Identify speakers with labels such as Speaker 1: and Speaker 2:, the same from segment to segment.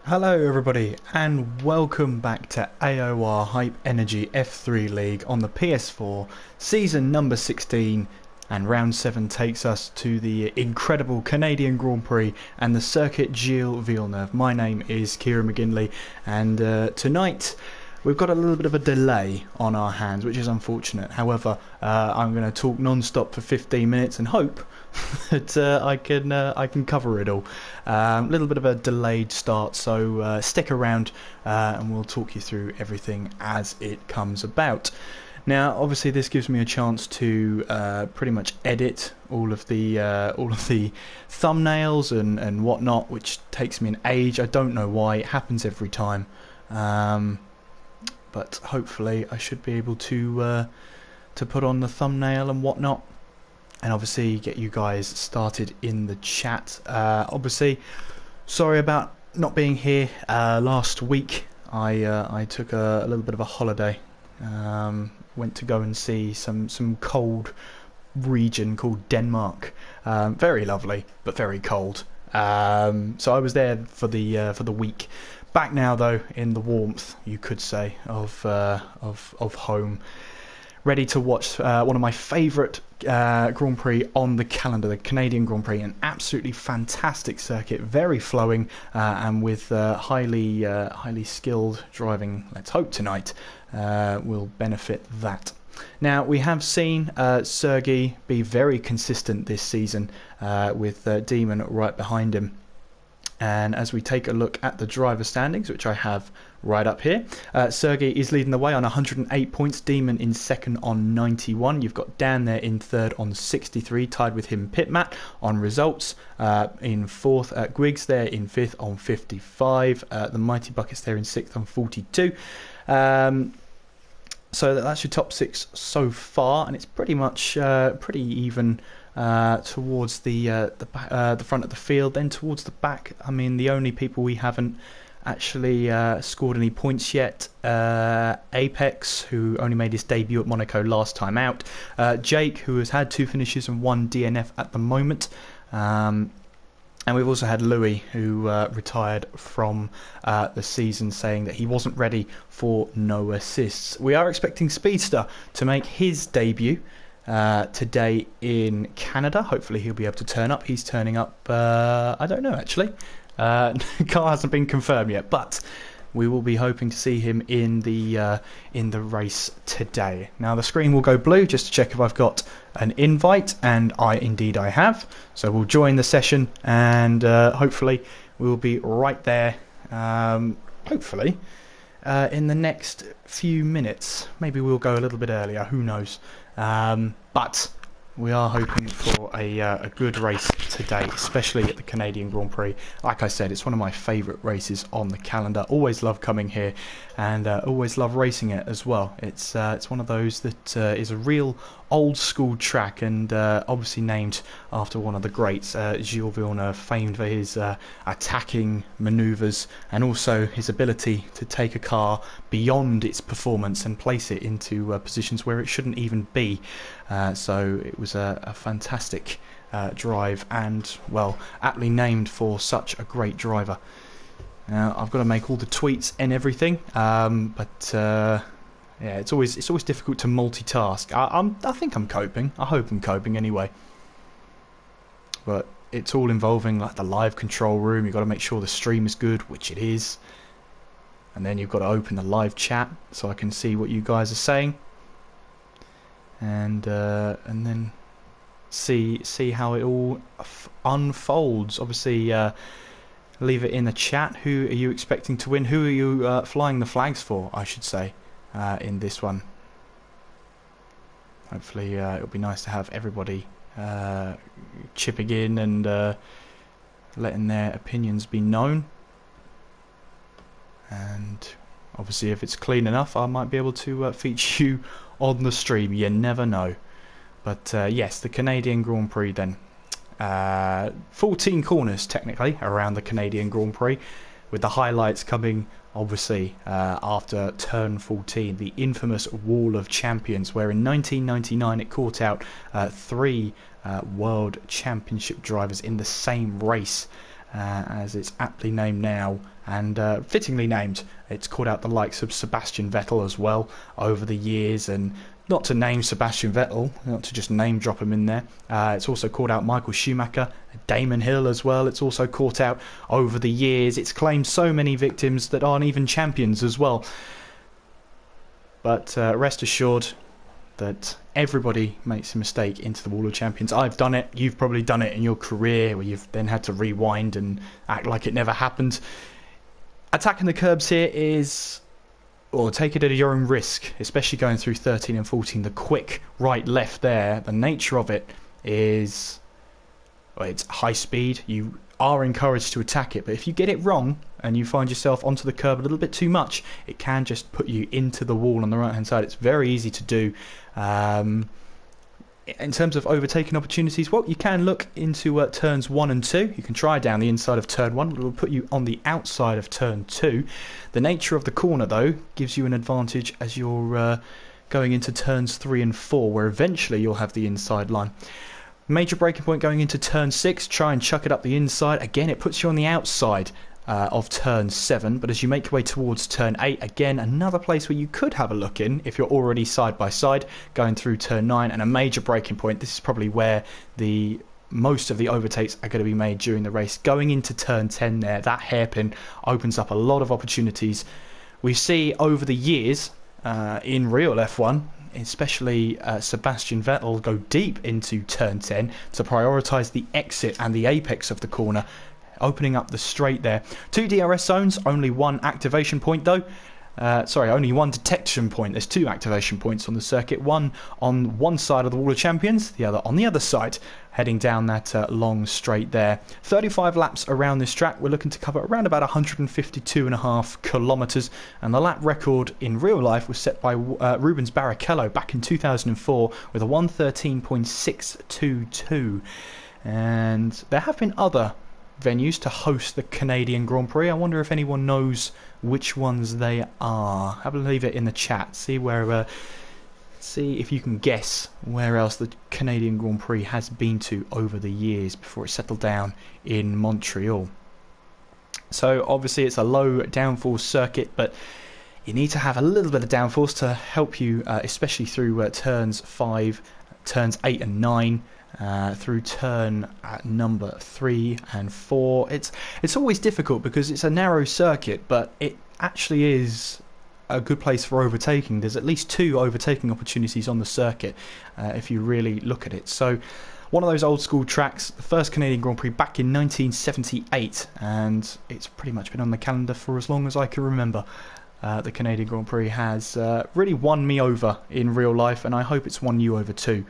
Speaker 1: Hello everybody and welcome back to AOR Hype Energy F3 League on the PS4, season number 16, and round 7 takes us to the incredible Canadian Grand Prix and the circuit Gilles Villeneuve. My name is Kieran McGinley and tonight we've got a little bit of a delay on our hands, which is unfortunate. However, I'm going to talk non-stop for 15 minutes and hope that I can cover it all. A little bit of a delayed start, so stick around and we'll talk you through everything as it comes about. Now, obviously, this gives me a chance to pretty much edit all of the thumbnails and whatnot, which takes me an age. I don't know why. It happens every time. But hopefully I should be able to put on the thumbnail and whatnot, and obviously get you guys started in the chat. Obviously, sorry about not being here last week. I took a little bit of a holiday. Went to go and see some cold region called Denmark. Very lovely, but very cold. So I was there for the week. Back now, though, in the warmth, you could say, of home, ready to watch one of my favourite Grand Prix on the calendar, the Canadian Grand Prix. An absolutely fantastic circuit, very flowing, and with highly skilled driving. Let's hope tonight will benefit that. Now, we have seen Sergei be very consistent this season, with Demon right behind him. And as we take a look at the driver standings, which I have right up here, Sergei is leading the way on 108 points, Demon in second on 91. You've got Dan there in third on 63, tied with him Pitmat on results. In fourth, Griggs there in fifth on 55. The Mighty Buckets there in sixth on 42. So that's your top six so far, and it's pretty much pretty even. Towards the front of the field, then towards the back. I mean, the only people we haven't actually scored any points yet, Apex, who only made his debut at Monaco last time out, Jake, who has had 2 finishes and 1 DNF at the moment, and we've also had Louis, who retired from the season, saying that he wasn't ready for no assists. We are expecting Speedster to make his debut today in Canada. Hopefully he'll be able to turn up. He's turning up, I don't know actually. Car hasn't been confirmed yet, but we will be hoping to see him in the race today. Now the screen will go blue just to check if I've got an invite, and indeed I have. So we'll join the session, and hopefully we'll be right there. Hopefully in the next few minutes. Maybe we'll go a little bit earlier. Who knows? But we are hoping for a good race today, especially at the Canadian Grand Prix. Like I said, it's one of my favourite races on the calendar. Always love coming here, and always love racing it as well. It's one of those that is a real old school track, and obviously named after one of the greats, Gilles Villeneuve, famed for his attacking manoeuvres and also his ability to take a car beyond its performance and place it into positions where it shouldn't even be. So it was a fantastic drive, and well, aptly named for such a great driver. Now I've got to make all the tweets and everything, but yeah, it's always difficult to multitask. I think I'm coping. I hope I'm coping anyway. But it's all involving like the live control room. You've got to make sure the stream is good, which it is, and then you've got to open the live chat so I can see what you guys are saying, and then see how it all unfolds. Obviously, leave it in the chat. Who are you expecting to win? Who are you flying the flags for, I should say, in this one? Hopefully it'll be nice to have everybody chipping in and letting their opinions be known. And obviously if it's clean enough, I might be able to feature you on the stream. You never know. But yes, the Canadian Grand Prix then. 14 corners technically around the Canadian Grand Prix, with the highlights coming obviously after turn 14, the infamous Wall of Champions, where in 1999 it caught out 3 World Championship drivers in the same race. as it's aptly named now, and fittingly named. It's called out the likes of Sebastian Vettel as well over the years, and not to name Sebastian Vettel, not to just name drop him in there. It's also called out Michael Schumacher, Damon Hill as well. It's also caught out over the years. It's claimed so many victims that aren't even champions as well. But rest assured that everybody makes a mistake into the Wall of Champions. I've done it. You've probably done it in your career, where you've then had to rewind and act like it never happened. Attacking the curbs here is, or take it at your own risk, especially going through 13 and 14. The quick right left there, the nature of it is, well, it's high speed. You are encouraged to attack it, but if you get it wrong and you find yourself onto the curb a little bit too much, it can just put you into the wall on the right hand side. It's very easy to do. In terms of overtaking opportunities, well, you can look into turns 1 and 2. You can try down the inside of turn 1, but it will put you on the outside of turn 2. The nature of the corner, though, gives you an advantage as you're going into turns 3 and 4, where eventually you'll have the inside line. Major braking point going into turn 6, try and chuck it up the inside. Again, it puts you on the outside of turn 7, but as you make your way towards turn 8, again, another place where you could have a look in if you're already side by side, going through turn 9, and a major braking point. This is probably where the most of the overtakes are going to be made during the race. Going into turn 10 there, that hairpin opens up a lot of opportunities. We see over the years in real F1, especially Sebastian Vettel, go deep into turn 10 to prioritise the exit and the apex of the corner, opening up the straight there. 2 DRS zones, only 1 activation point though. Only 1 detection point. There's 2 activation points on the circuit, one on one side of the Wall of Champions, the other on the other side, heading down that long straight there. 35 laps around this track. We're looking to cover around about 152.5 kilometres, and the lap record in real life was set by Rubens Barrichello back in 2004 with a 1:13.622. And there have been other venues to host the Canadian Grand Prix. I wonder if anyone knows which ones they are. Have a leave it in the chat. See if you can guess where else the Canadian Grand Prix has been to over the years before it settled down in Montreal. So obviously it's a low downforce circuit, but you need to have a little bit of downforce to help you, especially through turns 5, turns 8 and 9. Through turn number 3 and 4. It's always difficult because it's a narrow circuit, but it actually is a good place for overtaking. There's at least 2 overtaking opportunities on the circuit if you really look at it. So one of those old school tracks, the first Canadian Grand Prix back in 1978, and it's pretty much been on the calendar for as long as I can remember. The Canadian Grand Prix has really won me over in real life, and I hope it's won you over too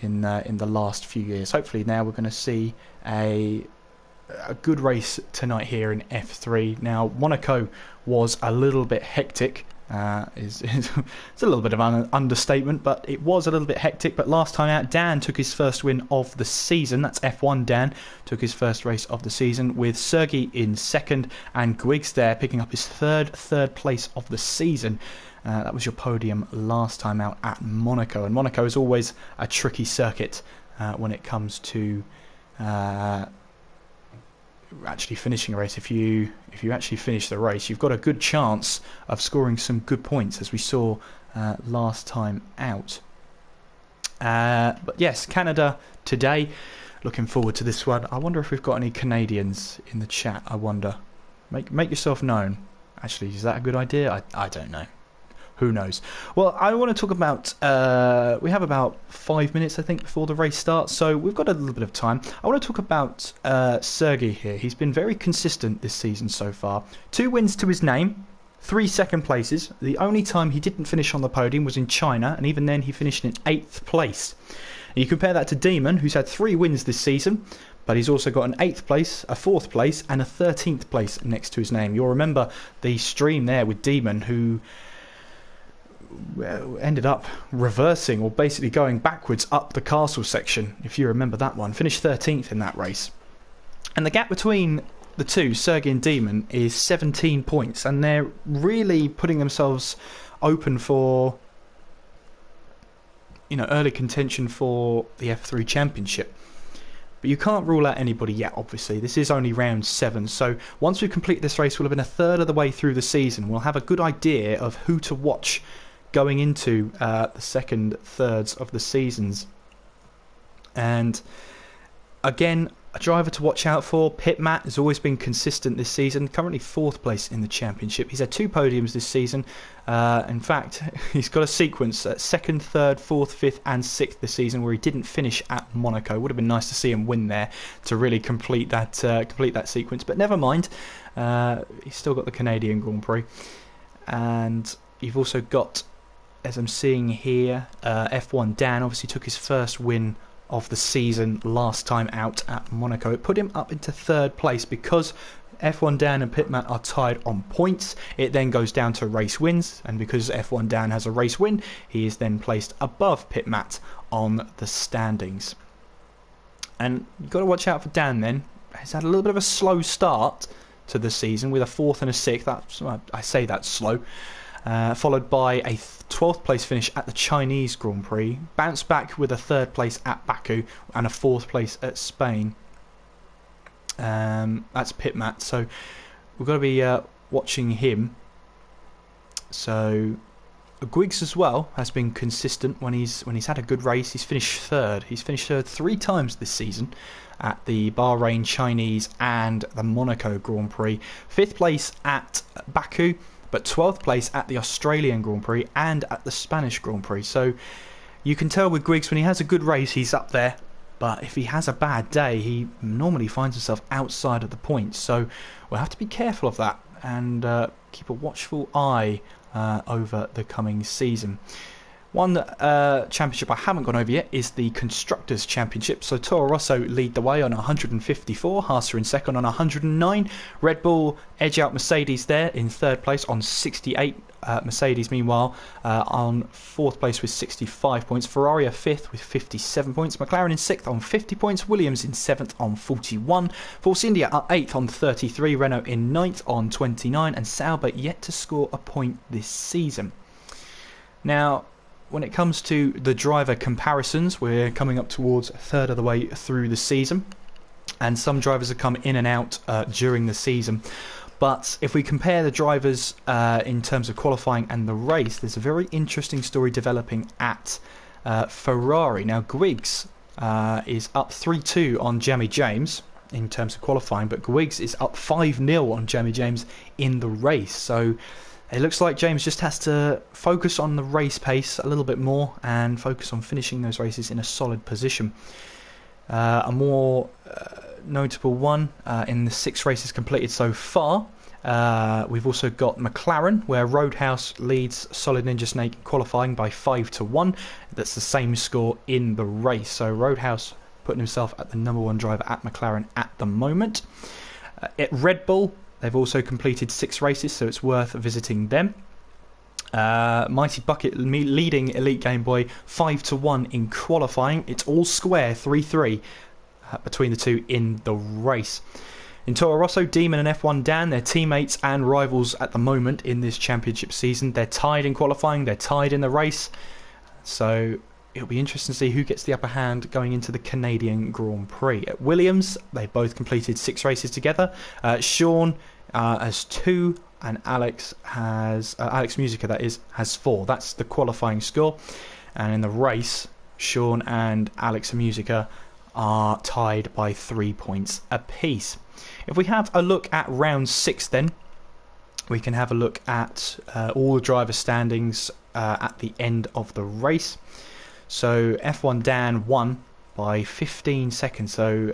Speaker 1: in the last few years. Hopefully now we're going to see a good race tonight here in F3. Now Monaco was a little bit hectic. It's a little bit of an understatement, but it was a little bit hectic. But last time out, Dan took his first win of the season. That's F1 Dan took his first race of the season, with Sergey in second and Gwiggs there picking up his third place of the season. That was your podium last time out at Monaco, and Monaco is always a tricky circuit when it comes to actually finishing a race. If you actually finish the race, you've got a good chance of scoring some good points, as we saw last time out. But yes, Canada today. Looking forward to this one. I wonder if we've got any Canadians in the chat. I wonder. Make yourself known. Actually, is that a good idea? I don't know. Who knows? Well, I want to talk about... we have about 5 minutes, I think, before the race starts, so we've got a little bit of time. I want to talk about Sergey here. He's been very consistent this season so far. 2 wins to his name, 3 second places. The only time he didn't finish on the podium was in China, and even then he finished in 8th place. And you compare that to Demon, who's had 3 wins this season, but he's also got an 8th place, a 4th place, and a 13th place next to his name. You'll remember the stream there with Demon, who ended up reversing, or basically going backwards up the castle section, if you remember that one. Finished 13th in that race. And the gap between the two, Sergey and Demon, is 17 points, and they're really putting themselves open for, early contention for the F3 Championship. But you can't rule out anybody yet, obviously. This is only round 7, so once we complete this race, we'll have been a third of the way through the season. We'll have a good idea of who to watch going into the second thirds of the seasons. And again, a driver to watch out for, Pit Matt, has always been consistent this season, currently 4th place in the championship. He's had 2 podiums this season. In fact, he's got a sequence at 2nd, 3rd, 4th, 5th and 6th this season where he didn't finish at Monaco. Would have been nice to see him win there to really complete that sequence, but never mind. He's still got the Canadian Grand Prix. And you've also got, as I'm seeing here, F1 Dan obviously took his first win of the season last time out at Monaco. It put him up into 3rd place because F1 Dan and Pit Matt are tied on points. It then goes down to race wins, and because F1 Dan has a race win, he is then placed above Pit Matt on the standings. And you've got to watch out for Dan then. He's had a little bit of a slow start to the season with a 4th and a 6th. I say that's slow. Followed by a 12th place finish at the Chinese Grand Prix, bounced back with a 3rd place at Baku and a 4th place at Spain. That's Pit Matt, so we've got to be watching him. So Gwiggs as well has been consistent when he's had a good race. He's finished 3rd. He's finished 3rd 3 times this season at the Bahrain, Chinese and the Monaco Grand Prix. 5th place at Baku, but 12th place at the Australian Grand Prix and at the Spanish Grand Prix. So you can tell with Gwiggs, when he has a good race, he's up there. But if he has a bad day, he normally finds himself outside of the points. So we'll have to be careful of that and keep a watchful eye over the coming season. One championship I haven't gone over yet is the Constructors' Championship. So Toro Rosso lead the way on 154, Haas are in second on 109. Red Bull edge out Mercedes there in 3rd place on 68. Mercedes, meanwhile, on 4th place with 65 points. Ferrari are 5th with 57 points. McLaren in 6th on 50 points. Williams in 7th on 41. Force India are 8th on 33. Renault in 9th on 29. And Sauber yet to score a point this season. Now, when it comes to the driver comparisons, we're coming up towards a third of the way through the season, and some drivers have come in and out during the season. But if we compare the drivers in terms of qualifying and the race, there's a very interesting story developing at Ferrari. Now, Gwiggs is up 3-2 on Jamie James in terms of qualifying, but Gwiggs is up 5-0 on Jamie James in the race. So it looks like James just has to focus on the race pace a little bit more and focus on finishing those races in a solid position. A more notable one in the 6 races completed so far, we've also got McLaren, where Roadhouse leads Solid Ninja Snake qualifying by 5-1. That's the same score in the race. So Roadhouse putting himself at the #1 driver at McLaren at the moment. At Red Bull, they've also completed 6 races, so it's worth visiting them. Mighty Bucket leading Elite Game Boy 5-1 in qualifying. It's all square, 3-3 between the two in the race. In Toro Rosso, Demon and F1 Dan, they're teammates and rivals at the moment in this championship season. They're tied in qualifying, they're tied in the race. So it'll be interesting to see who gets the upper hand going into the Canadian Grand Prix. At Williams, they both completed 6 races together. Sean has 2, and Alex Musica, that is, has 4. That's the qualifying score. And in the race, Sean and Alex Musica are tied by 3 points apiece. If we have a look at round 6 then, we can have a look at all the driver standings at the end of the race. So F1 Dan won by 15 seconds, so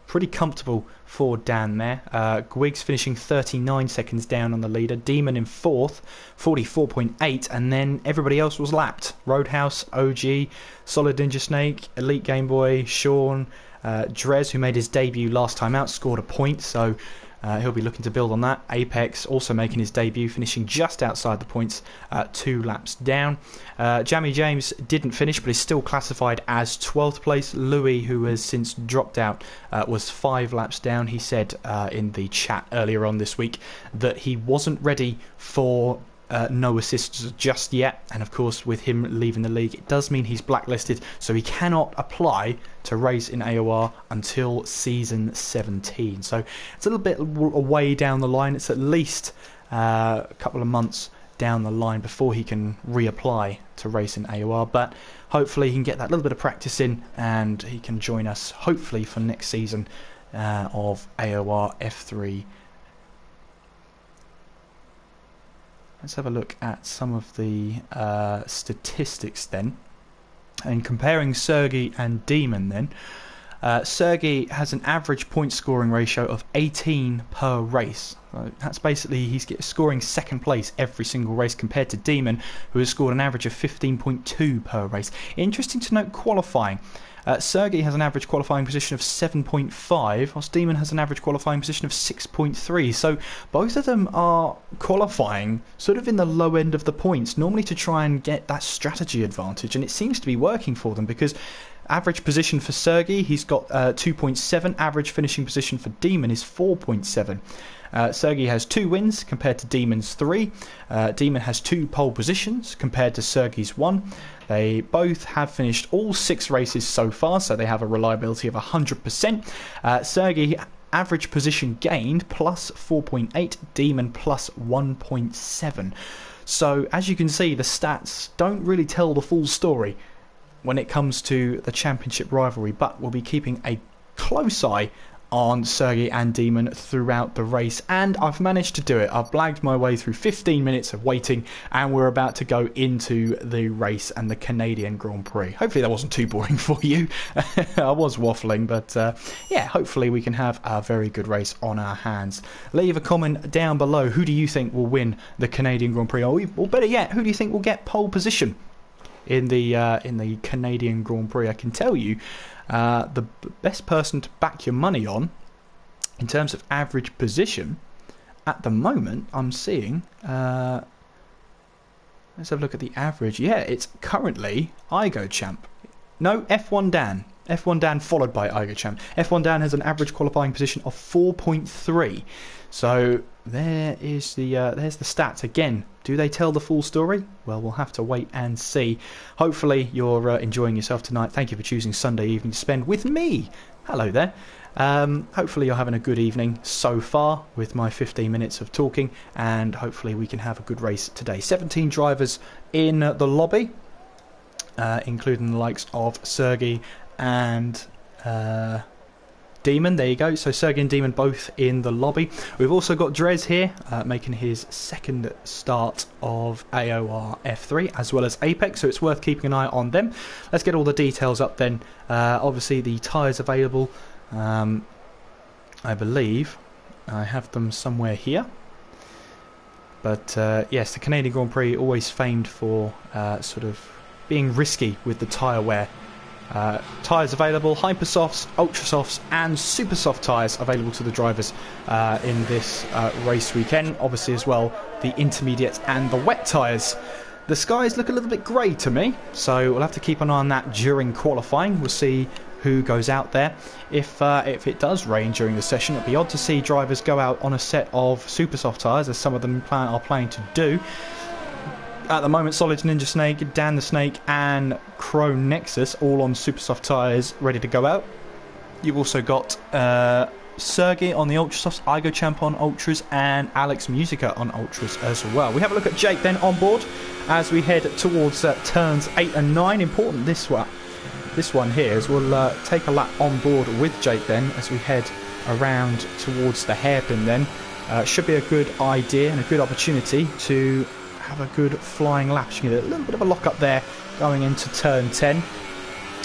Speaker 1: pretty comfortable for Dan there. Gwiggs finishing 39 seconds down on the leader. Demon in 4th, 44.8, and then everybody else was lapped. Roadhouse, OG, Solid Ninja Snake, Elite Game Boy, Sean, Drez, who made his debut last time out, scored a point, so he'll be looking to build on that. Apex also making his debut, finishing just outside the points, 2 laps down. Jamie James didn't finish, but is still classified as 12th place. Louis, who has since dropped out, was 5 laps down. He said in the chat earlier on this week that he wasn't ready for no assists just yet, and of course with him leaving the league it does mean he's blacklisted, so he cannot apply to race in AOR until season 17. So it's a little bit away down the line. It's at least a couple of months down the line before he can reapply to race in AOR, but hopefully he can get that little bit of practice in and he can join us hopefully for next season of AOR F3. Let's have a look at some of the statistics then. And comparing Sergey and Demon then. Sergey has an average point scoring ratio of 18 per race. That's basically he's scoring second place every single race compared to Demon, who has scored an average of 15.2 per race. Interesting to note qualifying. Sergey has an average qualifying position of 7.5, whilst Demon has an average qualifying position of 6.3. So both of them are qualifying sort of in the low end of the points, normally to try and get that strategy advantage, and it seems to be working for them because average position for Sergey, he's got 2.7. Average finishing position for Demon is 4.7. Sergey has 2 wins compared to Demon's 3. Demon has 2 pole positions compared to Sergey's 1. They both have finished all 6 races so far, so they have a reliability of 100%. Sergey average position gained plus 4.8, Demon plus 1.7. So as you can see, the stats don't really tell the full story when it comes to the championship rivalry, but we'll be keeping a close eye on Sergey and Demon throughout the race, and I've managed to do it. I've blagged my way through 15 minutes of waiting, and we're about to go into the race and the Canadian Grand Prix. Hopefully that wasn't too boring for you. I was waffling, but yeah, hopefully we can have a very good race on our hands. Leave a comment down below. Who do you think will win the Canadian Grand Prix, or better yet, who do you think will get pole position in the Canadian Grand Prix? I can tell you the best person to back your money on in terms of average position at the moment, I'm seeing let's have a look at the average. Yeah, it's currently Igo Champ. No, F1 Dan. F1 Dan followed by Igo Champ. F1 Dan has an average qualifying position of 4.3. So there's the stats again. Do they tell the full story? Well, we'll have to wait and see. Hopefully you're enjoying yourself tonight. Thank you for choosing Sunday evening to spend with me. Hello there. Hopefully you're having a good evening so far with my 15 minutes of talking, and hopefully we can have a good race today. 17 drivers in the lobby, including the likes of Sergey and Demon. There you go. So Sergey and Demon both in the lobby. We've also got Drez here making his second start of AOR F3 as well as Apex, so it's worth keeping an eye on them. Let's get all the details up then. Obviously the tyres available, I believe I have them somewhere here, but yes, the Canadian Grand Prix always famed for sort of being risky with the tyre wear. Tyres available, Hypersofts, Ultrasofts and Super Soft tyres available to the drivers in this race weekend. Obviously as well the intermediates and the wet tyres. The skies look a little bit grey to me, so we'll have to keep an eye on that during qualifying. We'll see who goes out there. If it does rain during the session, it'd be odd to see drivers go out on a set of Super Soft tyres, as some of them are planning to do. At the moment, Solid Ninja Snake, Dan the Snake and Crow Nexus all on Super Soft tyres ready to go out. You've also got Sergey on the Ultrasofts, Igo Champ on Ultras and Alex Musica on Ultras as well. We have a look at Jake then on board as we head towards turns 8 and 9. Important this one here, as we'll take a lap on board with Jake then as we head around towards the hairpin then. Should be a good idea and a good opportunity to have a good flying lap. You get a little bit of a lock up there going into turn 10,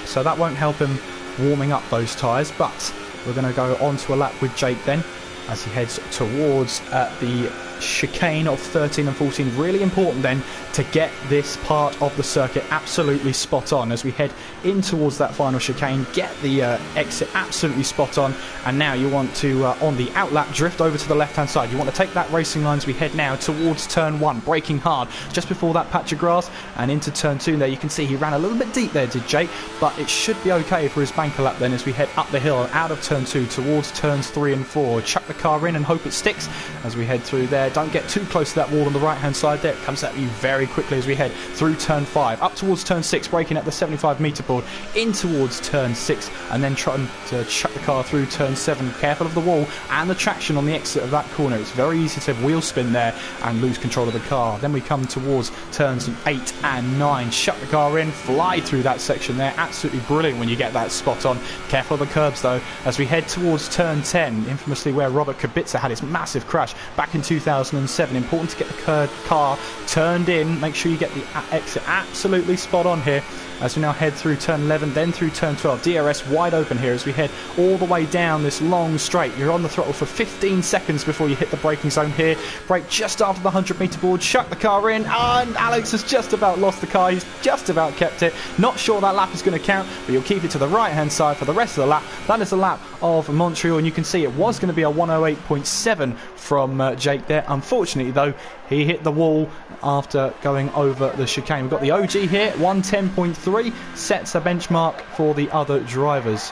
Speaker 1: so that won't help him warming up those tyres, but we're going to go on to a lap with Jake then as he heads towards the chicane of 13 and 14. Really important then to get this part of the circuit absolutely spot on as we head in towards that final chicane. Get the exit absolutely spot on, and now you want to on the outlap drift over to the left hand side. You want to take that racing line as we head now towards turn 1, braking hard just before that patch of grass and into turn 2. There you can see he ran a little bit deep there, did Jake, but it should be okay for his banker lap then as we head up the hill out of turn 2 towards turns 3 and 4. Chuck the car in and hope it sticks as we head through there. Don't get too close to that wall on the right hand side there. It comes at you very quickly as we head through turn 5, up towards turn 6, braking at the 75 metre board, in towards turn 6, and then trying to shut the car through turn 7. Careful of the wall and the traction on the exit of that corner. It's very easy to wheel spin there and lose control of the car. Then we come towards turns 8 and 9. Shut the car in, fly through that section there. Absolutely brilliant when you get that spot on. Careful of the curbs though as we head towards turn 10, infamously where Robert Kubica had his massive crash back in 2007. Important to get the car turned in. Make sure you get the exit absolutely spot on here as we now head through turn 11, then through turn 12. DRS wide open here as we head all the way down this long straight. You're on the throttle for 15 seconds before you hit the braking zone here. Brake just after the 100 metre board, shut the car in, and Alex has just about lost the car. He's just about kept it. Not sure that lap is going to count, but you'll keep it to the right hand side for the rest of the lap. That is a lap of Montreal, and you can see it was going to be a 108.7 from Jake there. Unfortunately though, he hit the wall after going over the chicane. We've got the OG here, 110.3, sets a benchmark for the other drivers.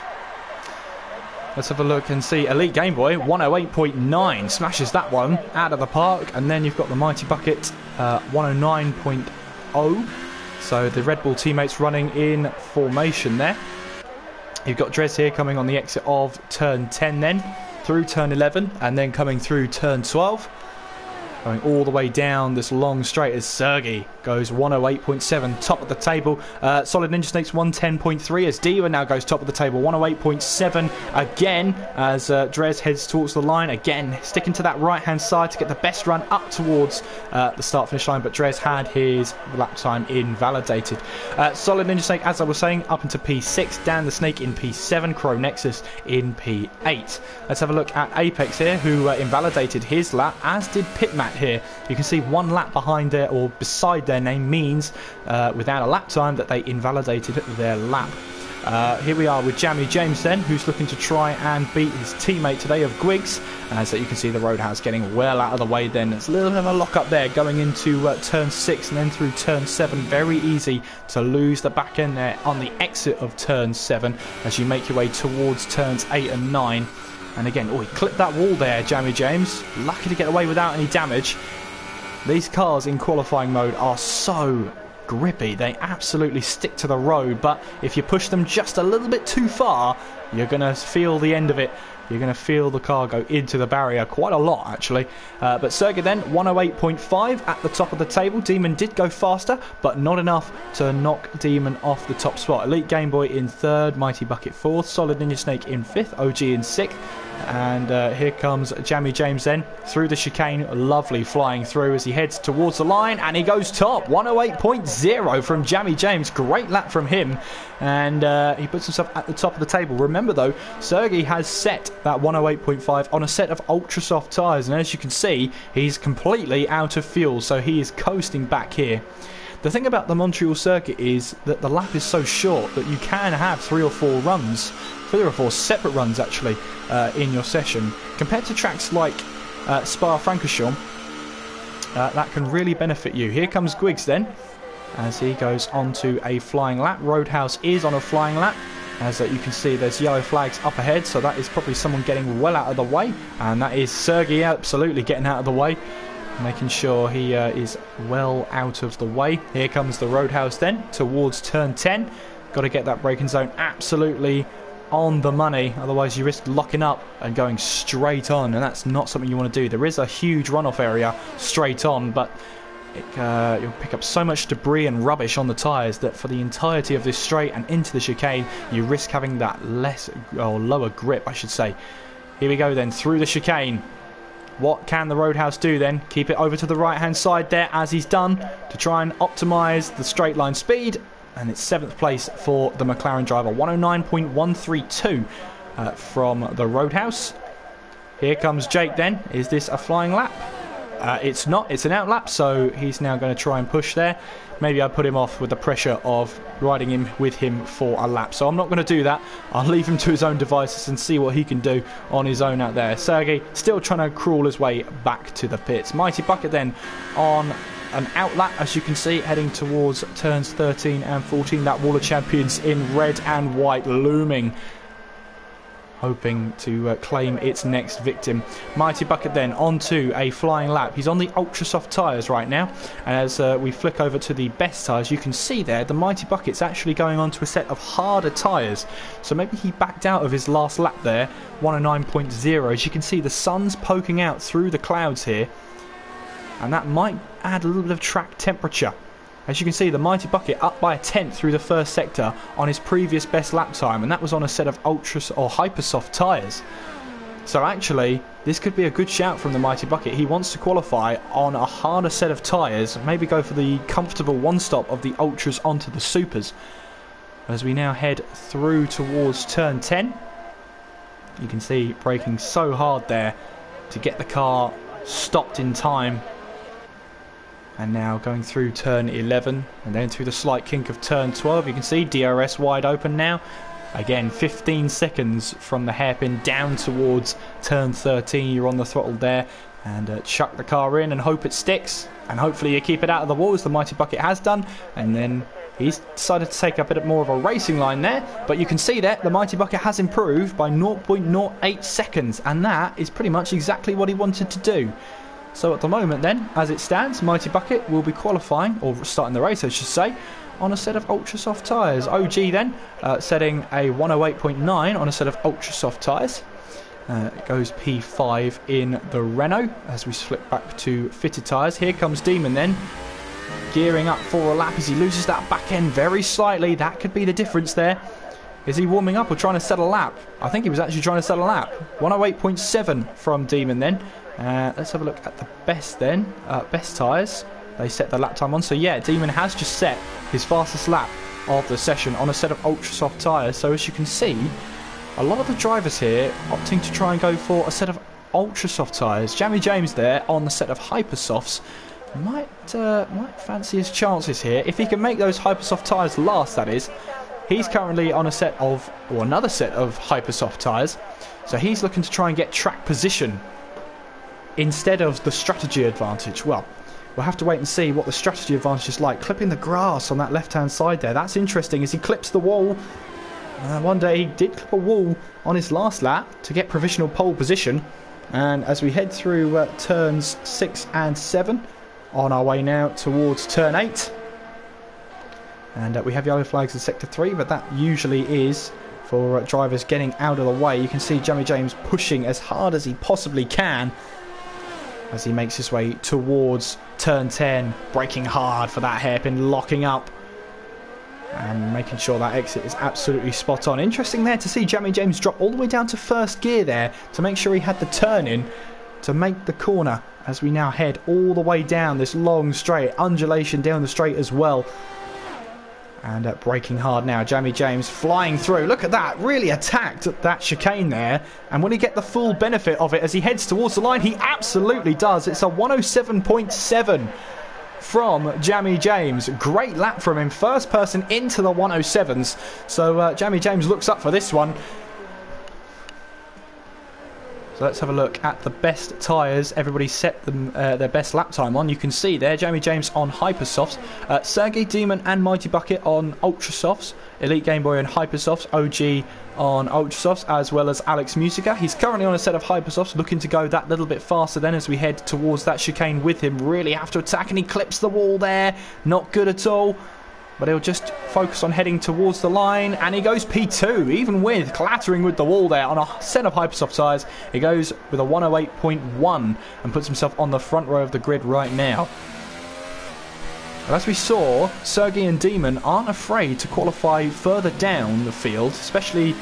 Speaker 1: Let's have a look and see. Elite Game Boy, 108.9, smashes that one out of the park. And then you've got the Mighty Bucket, 109.0. So the Red Bull teammates running in formation there. You've got Drez here coming on the exit of turn 10 then, through turn 11, and then coming through turn 12. Going all the way down this long straight as Sergey goes 108.7, top of the table. Solid Ninja Snakes 110.3 as Diva now goes top of the table, 108.7 again as Drez heads towards the line. Again, sticking to that right hand side to get the best run up towards the start finish line, but Drez had his lap time invalidated. Solid Ninja Snake, as I was saying, up into P6, Dan the Snake in P7, Crow Nexus in P8. Let's have a look at Apex here, who invalidated his lap, as did Pitmat here. You can see one lap behind there, or beside their name, means without a lap time that they invalidated their lap. Here we are with Jamie James then, who's looking to try and beat his teammate today of Gwiggs. As you can see the Roadhouse getting well out of the way then. There's a little bit of a lock up there going into turn 6 and then through turn 7. Very easy to lose the back end there on the exit of turn 7 as you make your way towards turns 8 and 9. And again, he clipped that wall there, Jamie James. Lucky to get away without any damage. These cars in qualifying mode are so grippy. They absolutely stick to the road, but if you push them just a little bit too far, you're going to feel the end of it. You're going to feel the car go into the barrier quite a lot, actually. But Sergey then, 108.5 at the top of the table. Demon did go faster, but not enough to knock Demon off the top spot. Elite Game Boy in 3rd, Mighty Bucket 4th, Solid Ninja Snake in 5th, OG in 6th. And here comes Jamie James then, through the chicane, lovely flying through as he heads towards the line, and he goes top, 108.0 from Jamie James, great lap from him, and he puts himself at the top of the table. Remember though, Sergey has set that 108.5 on a set of ultra soft tyres, and as you can see, he's completely out of fuel, so he is coasting back here. The thing about the Montreal circuit is that the lap is so short that you can have 3 or 4 runs, 3 or 4 separate runs actually, in your session. Compared to tracks like Spa-Francorchamps, that can really benefit you. Here comes Gwiggs then, as he goes onto a flying lap. Roadhouse is on a flying lap. As you can see, there's yellow flags up ahead, so that is probably someone getting well out of the way. And that is Sergey absolutely getting out of the way, making sure he is well out of the way. Here comes the Roadhouse then, towards turn 10. Got to get that braking zone absolutely on the money, otherwise you risk locking up and going straight on, and that's not something you want to do. There is a huge runoff area straight on, but you'll pick up so much debris and rubbish on the tyres that for the entirety of this straight and into the chicane, you risk having that lower grip, I should say. Here we go then, through the chicane. What can the Roadhouse do then? Keep it over to the right hand side there, as he's done, to try and optimise the straight line speed. And it's 7th place for the McLaren driver, 109.132 from the Roadhouse. Here comes Jake then. Is this a flying lap? It's not, it's an out lap, so he's now going to try and push there. Maybe I put him off with the pressure of riding him with him for a lap, so I'm not going to do that. I'll leave him to his own devices and see what he can do on his own out there. Sergey still trying to crawl his way back to the pits. Mighty Bucket then on an out lap, as you can see, heading towards turns 13 and 14. That Wall of Champions in red and white looming hoping to claim its next victim. Mighty Bucket then onto a flying lap. He's on the ultra soft tyres right now, and as we flick over to the best tyres, you can see there the Mighty Bucket's actually going on to a set of harder tyres, so maybe he backed out of his last lap there. 109.0. As you can see, the sun's poking out through the clouds here, and that might add a little bit of track temperature. As you can see, the Mighty Bucket up by a tenth through the first sector on his previous best lap time, and that was on a set of ultra or hyper soft tyres. So actually, this could be a good shout from the Mighty Bucket. He wants to qualify on a harder set of tyres, maybe go for the comfortable one-stop of the ultras onto the supers. As we now head through towards turn 10, you can see braking so hard there to get the car stopped in time. And now going through turn 11 and then through the slight kink of turn 12, you can see DRS wide open now. Again, 15 seconds from the hairpin down towards turn 13. You're on the throttle there, and chuck the car in and hope it sticks, and hopefully you keep it out of the wall as the Mighty Bucket has done. And then he's decided to take a bit more of a racing line there, but you can see that the Mighty Bucket has improved by 0.08 seconds, and that is pretty much exactly what he wanted to do. So at the moment then, as it stands, Mighty Bucket will be qualifying, or starting the race I should say, on a set of ultra soft tyres. OG then setting a 108.9 on a set of ultra soft tyres. It goes P5 in the Renault as we flip back to fitted tyres. Here comes Demon then, gearing up for a lap as he loses that back end very slightly. That could be the difference there. Is he warming up or trying to set a lap? I think he was actually trying to set a lap. 108.7 from Demon then. Let's have a look at the best then. Best tyres. They set the lap time on. So yeah, Demon has just set his fastest lap of the session on a set of ultra soft tyres. So as you can see, a lot of the drivers here opting to try and go for a set of ultra soft tyres. Jamie James there on the set of hyper softs might fancy his chances here. If he can make those hyper soft tyres last, that is. He's currently on a set of, or another set of hyper soft tyres. So he's looking to try and get track position instead of the strategy advantage. Well, we'll have to wait and see what the strategy advantage is like. Clipping the grass on that left-hand side there. That's interesting as he clips the wall. One day he did clip a wall on his last lap to get provisional pole position. And as we head through turns 6 and 7, on our way now towards turn 8. And we have yellow flags in sector 3, but that usually is for drivers getting out of the way. You can see Jamie James pushing as hard as he possibly can as he makes his way towards turn 10, braking hard for that hairpin, locking up and making sure that exit is absolutely spot on. Interesting there to see Jamie James drop all the way down to first gear there to make sure he had the turn in to make the corner, as we now head all the way down this long straight, undulation down the straight as well. And braking hard now, Jamie James flying through. Look at that, really attacked that chicane there. And will he get the full benefit of it as he heads towards the line? He absolutely does. It's a 107.7 from Jamie James. Great lap from him, first person into the 107s. So Jamie James looks up for this one. So let's have a look at the best tyres. Everybody set them their best lap time on. You can see there, Jamie James on hyper softs, Sergey, Demon and Mighty Bucket on ultra softs, Elite Game Boy on hyper softs, OG on ultra softs, as well as Alex Musica. He's currently on a set of hyper softs, looking to go that little bit faster then as we head towards that chicane with him. Really have to attack, and he clips the wall there. Not good at all. But he'll just focus on heading towards the line, and he goes P2, even with clattering with the wall there on a set of hypersoft tyres. He goes with a 108.1 and puts himself on the front row of the grid right now. And as we saw, Sergey and Demon aren't afraid to qualify further down the field, especially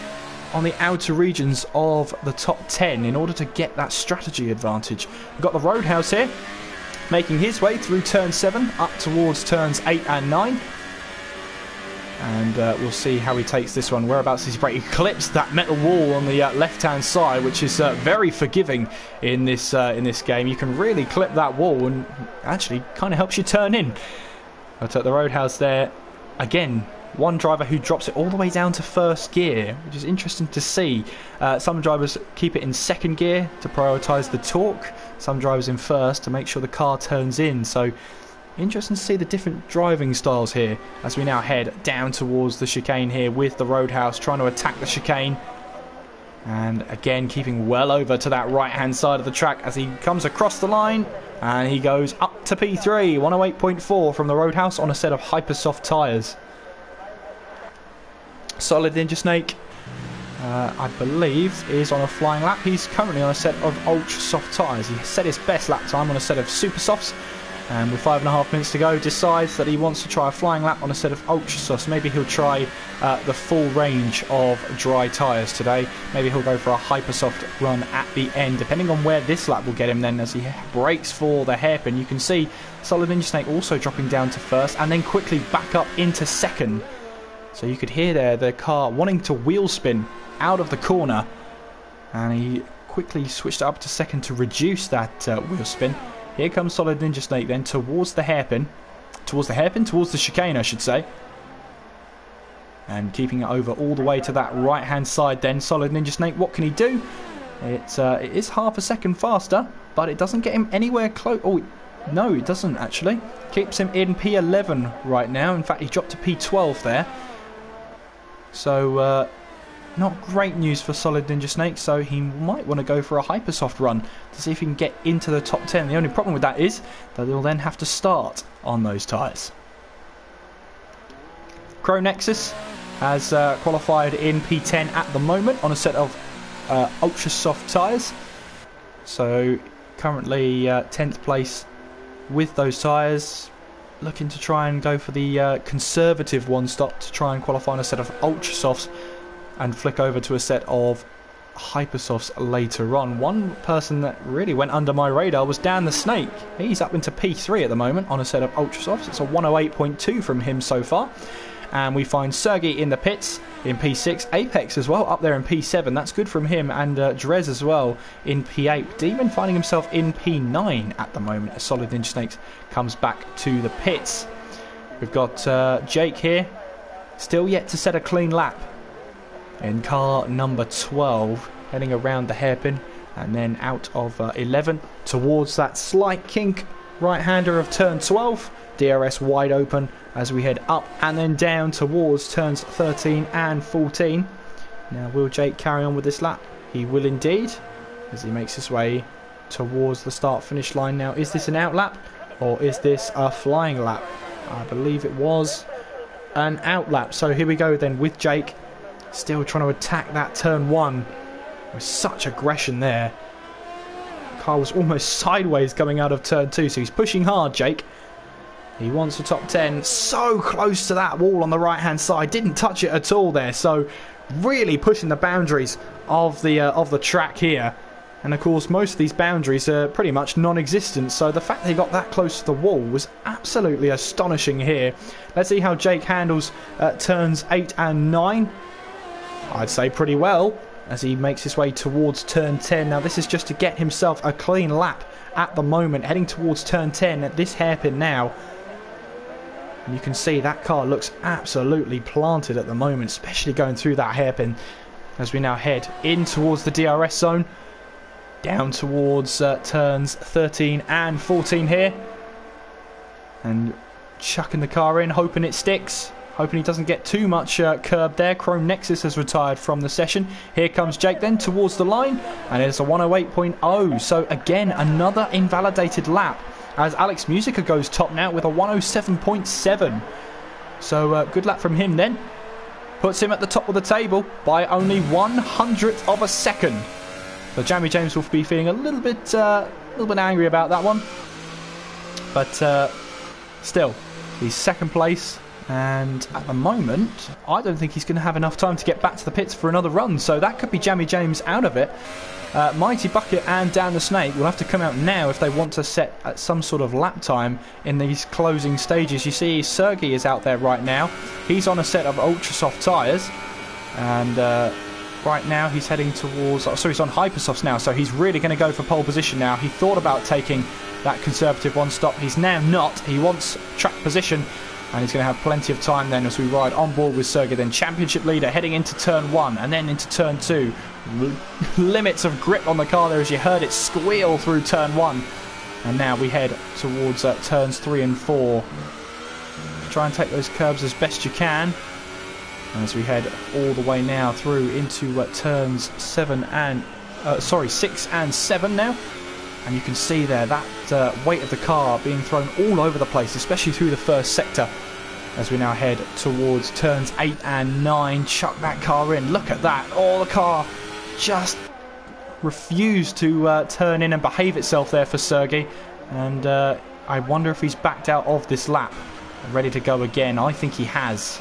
Speaker 1: on the outer regions of the top 10, in order to get that strategy advantage. We've got the Roadhouse here, making his way through turn 7 up towards turns 8 and 9. And we'll see how he takes this one. Whereabouts is he break? He clips that metal wall on the left-hand side, which is very forgiving in this game. You can really clip that wall, and actually kind of helps you turn in. But at the Roadhouse there, again, one driver who drops it all the way down to first gear, which is interesting to see. Some drivers keep it in second gear to prioritise the torque. Some drivers in first to make sure the car turns in. So interesting to see the different driving styles here as we now head down towards the chicane here with the Roadhouse trying to attack the chicane. And again, keeping well over to that right-hand side of the track as he comes across the line. And he goes up to P3, 108.4 from the Roadhouse on a set of Hypersoft tyres. Solid Ninja Snake, I believe, is on a flying lap. He's currently on a set of Ultra Soft tyres. He set his best lap time on a set of Super Softs. And with 5.5 minutes to go, decides that he wants to try a flying lap on a set of Ultra Softs. Maybe he'll try the full range of dry tyres today. Maybe he'll go for a Hypersoft run at the end, depending on where this lap will get him then as he breaks for the hairpin. You can see Solid Ninja Snake also dropping down to first and then quickly back up into second. So you could hear there the car wanting to wheel spin out of the corner. And he quickly switched it up to second to reduce that wheel spin. Here comes Solid Ninja Snake then towards the hairpin. Towards the chicane, I should say. And keeping it over all the way to that right-hand side then. Solid Ninja Snake, what can he do? It is half a second faster, but it doesn't get him anywhere close. Oh, no, it doesn't actually. Keeps him in P11 right now. In fact, he dropped to P12 there. So, not great news for Solid Ninja Snake, so he might want to go for a Hypersoft run to see if he can get into the top 10. The only problem with that is that he'll then have to start on those tyres. Chrome Nexus has qualified in P10 at the moment on a set of Ultra Soft tyres. So currently 10th place with those tyres. Looking to try and go for the conservative one stop to try and qualify on a set of Ultra Softs and flick over to a set of Hypersofts later on. One person that really went under my radar was Dan the Snake. He's up into P3 at the moment on a set of Ultra Softs. It's a 108.2 from him so far. And we find Sergey in the pits in P6. Apex as well up there in P7. That's good from him. And Drez as well in P8. Demon finding himself in P9 at the moment as Solid Ninja Snakes comes back to the pits. We've got Jake here. Still yet to set a clean lap in car number 12, heading around the hairpin and then out of 11 towards that slight kink right-hander of turn 12. DRS wide open as we head up and then down towards turns 13 and 14. Now, will Jake carry on with this lap? He will indeed, as he makes his way towards the start-finish line. Now, is this an out lap or is this a flying lap? I believe it was an out lap. So here we go then with Jake. Still trying to attack that turn 1 with such aggression there. The car was almost sideways coming out of turn 2, so he's pushing hard, Jake. He wants the top 10, so close to that wall on the right hand side, didn't touch it at all there, so really pushing the boundaries of the track here. And of course most of these boundaries are pretty much non-existent, so the fact that he got that close to the wall was absolutely astonishing here. Let's see how Jake handles turns 8 and 9. I'd say pretty well as he makes his way towards turn 10. Now this is just to get himself a clean lap at the moment, heading towards turn 10 at this hairpin now. And you can see that car looks absolutely planted at the moment, especially going through that hairpin as we now head in towards the DRS zone, down towards turns 13 and 14 here, and chucking the car in, hoping it sticks. Hoping he doesn't get too much curb there. Chrome Nexus has retired from the session. Here comes Jake then towards the line. And it's a 108.0. So again, another invalidated lap. As Alex Musica goes top now with a 107.7. So good lap from him then. Puts him at the top of the table by only 1/100th of a second. So Jamie James will be feeling a little bit angry about that one. But still, he's second place. And at the moment, I don't think he's going to have enough time to get back to the pits for another run. So that could be Jamie James out of it. Mighty Bucket and Dan the Snake will have to come out now if they want to set some sort of lap time in these closing stages. You see Sergey is out there right now. He's on a set of Ultra Soft tyres. And right now he's heading towards... Oh, sorry, he's on Hypersofts now. So he's really going to go for pole position now. He thought about taking that conservative one stop. He's now not. He wants track position. And he's going to have plenty of time then as we ride on board with Sergey. Then championship leader heading into turn 1 and then into turn 2. Limits of grip on the car there as you heard it squeal through turn 1. And now we head towards turns 3 and 4. Try and take those curbs as best you can. as we head all the way now through into turns 6 and 7 now. And you can see there that weight of the car being thrown all over the place, especially through the first sector, as we now head towards turns 8 and 9. Chuck that car in. Look at that. Oh, the car just refused to turn in and behave itself there for Sergey. And I wonder if he's backed out of this lap, ready to go again. I think he has.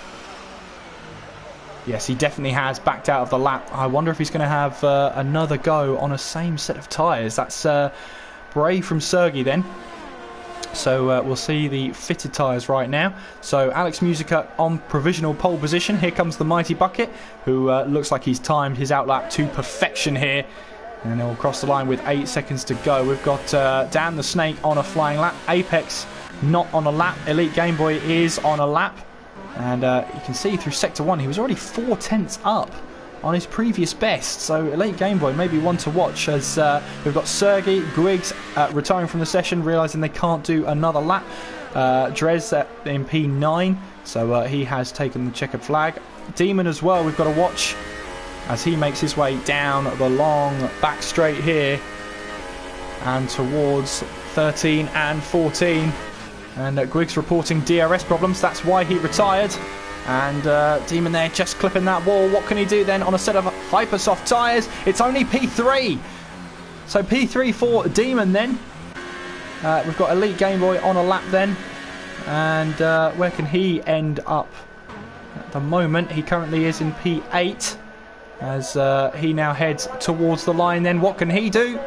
Speaker 1: Yes, he definitely has backed out of the lap. I wonder if he's going to have another go on a same set of tyres. That's brave from Sergey then. So we'll see the fitted tyres right now. So Alex Musica on provisional pole position. Here comes the Mighty Bucket, who looks like he's timed his outlap to perfection here. And he'll cross the line with 8 seconds to go. We've got Dan the Snake on a flying lap. Apex not on a lap. Elite Game Boy is on a lap. And you can see through Sector 1 he was already 4/10 up on his previous best. So Elite Game Boy may be one to watch, as we've got Sergey, Griggs retiring from the session, realising they can't do another lap. Drez in P9, so he has taken the checkered flag. Demon as well, we've got to watch as he makes his way down the long back straight here and towards 13 and 14. And Griggs reporting DRS problems. That's why he retired. And Demon there just clipping that wall. What can he do then on a set of hypersoft tyres? It's only P3. So P3 for Demon then. We've got Elite Game Boy on a lap then. And where can he end up? At the moment, he currently is in P8. As he now heads towards the line then. What can he do?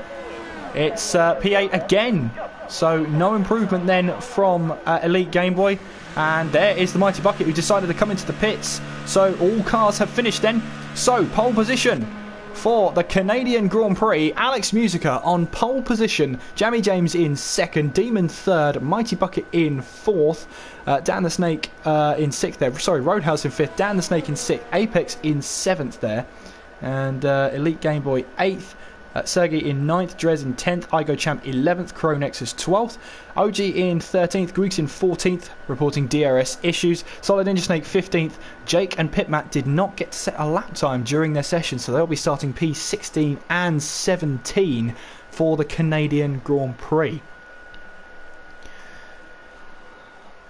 Speaker 1: It's P8 again. So no improvement then from Elite Game Boy. And there is the Mighty Bucket, who decided to come into the pits. So all cars have finished then. So pole position for the Canadian Grand Prix. Alex Musica on pole position. Jammy James in second. Demon third. Mighty Bucket in fourth. Dan the Snake in sixth there. Sorry, Roadhouse in fifth. Dan the Snake in sixth. Apex in seventh there. And Elite Game Boy eighth. Sergey in 9th, Drez in 10th, Igo Champ 11th, Cronexus 12th, OG in 13th, Greeks in 14th, reporting DRS issues, Solid Ninja Snake 15th. Jake and Pitmat did not get to set a lap time during their session, so they'll be starting P16 and 17 for the Canadian Grand Prix.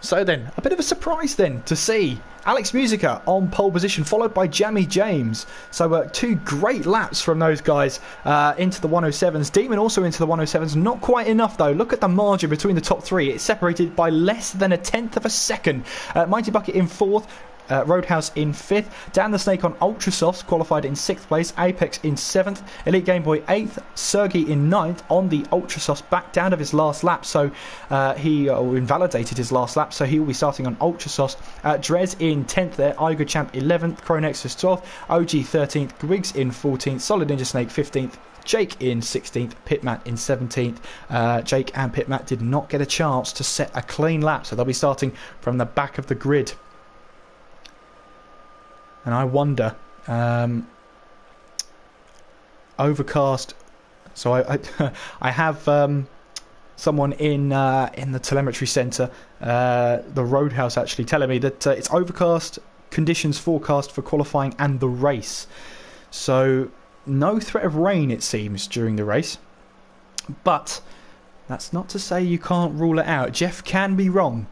Speaker 1: So then, a bit of a surprise then to see Alex Musica on pole position, followed by Jammy James. So two great laps from those guys into the 107s. Demon also into the 107s. Not quite enough though. Look at the margin between the top three. It's separated by less than a tenth of a second. Mighty Bucket in fourth. Roadhouse in 5th, Dan the Snake on Ultrasofts qualified in 6th place, Apex in 7th, Elite Game Boy 8th, Sergey in 9th on the Ultrasofts, back down of his last lap, so he invalidated his last lap, so he will be starting on Ultrasofts. Drez in 10th there, Igo Champ 11th, Cronexus 12th, OG 13th, Griggs in 14th, Solid Ninja Snake 15th, Jake in 16th, Pitmat in 17th. Jake and Pitmat did not get a chance to set a clean lap, so they'll be starting from the back of the grid. And I wonder, overcast. So I have someone in the telemetry centre, the Roadhouse, actually telling me that it's overcast conditions forecast for qualifying and the race. So no threat of rain, it seems, during the race. But that's not to say you can't rule it out. Jeff can be wrong.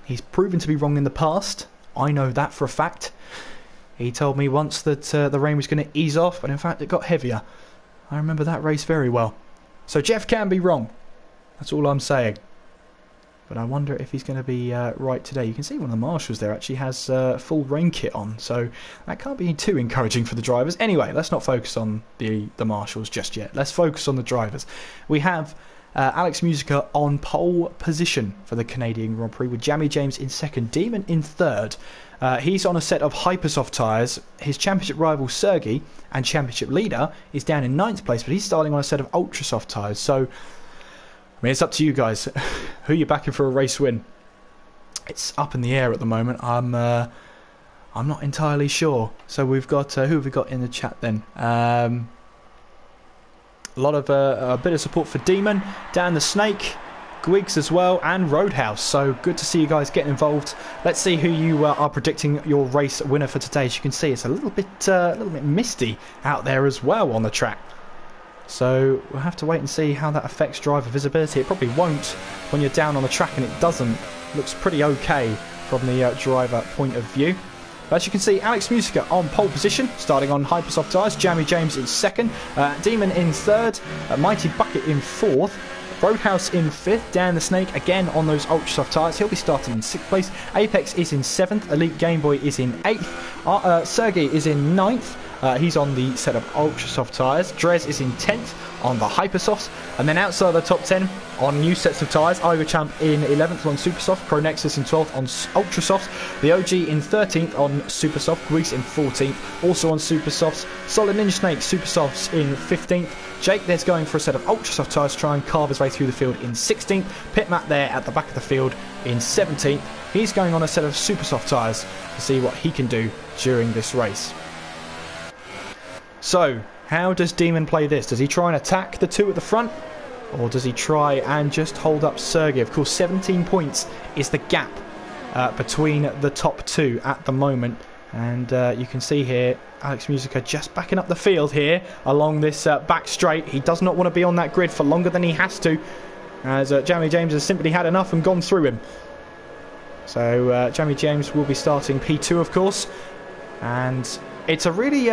Speaker 1: He's proven to be wrong in the past. I know that for a fact. He told me once that the rain was going to ease off, but in fact it got heavier. I remember that race very well. So Jeff can be wrong. That's all I'm saying. But I wonder if he's going to be right today. You can see one of the marshals there actually has full rain kit on, so that can't be too encouraging for the drivers. Anyway, let's not focus on the marshals just yet. Let's focus on the drivers. We have Alex Musica on pole position for the Canadian Grand Prix, with Jammy James in second, Demon in third. He's on a set of Hypersoft tyres. His championship rival Sergey and championship leader is down in 9th place, but he's starting on a set of Ultrasoft tyres. So, I mean, it's up to you guys. Who are you backing for a race win? It's up in the air at the moment. I'm not entirely sure. So we've got who have we got in the chat then? A lot of a bit of support for Demon, Dan the Snake, Gwigs as well, and Roadhouse. So good to see you guys getting involved. Let's see who you are predicting your race winner for today. As you can see, it's a little bit misty out there as well on the track. So we'll have to wait and see how that affects driver visibility. It probably won't when you're down on the track, and it doesn't. Looks pretty okay from the driver point of view. But as you can see, Alex Musica on pole position, starting on Hypersoft tyres. Jamie James in second, Demon in third, Mighty Bucket in fourth, Roadhouse in fifth, Dan the Snake again on those ultra soft tyres. He'll be starting in sixth place. Apex is in seventh, Elite Game Boy is in eighth, Sergey is in ninth. He's on the set of ultra soft tyres. Drez is in 10th on the Hypersofts, and then outside the top 10 on new sets of tyres, Champ in 11th on Supersoft, Pro Nexus in 12th on ultra softs, the OG in 13th on Supersoft, Grease in 14th also on Supersofts, Solid Ninja Snake Supersofts in 15th, Jake there's going for a set of ultra soft tyres to try and carve his way through the field in 16th, Pit Matt there at the back of the field in 17th. He's going on a set of Supersoft tyres to see what he can do during this race. So, how does Demon play this? Does he try and attack the two at the front? Or does he try and just hold up Sergey? Of course, 17 points is the gap between the top two at the moment. And you can see here, Alex Musica just backing up the field here along this back straight. He does not want to be on that grid for longer than he has to, as Jamie James has simply had enough and gone through him. So Jamie James will be starting P2, of course. And it's a really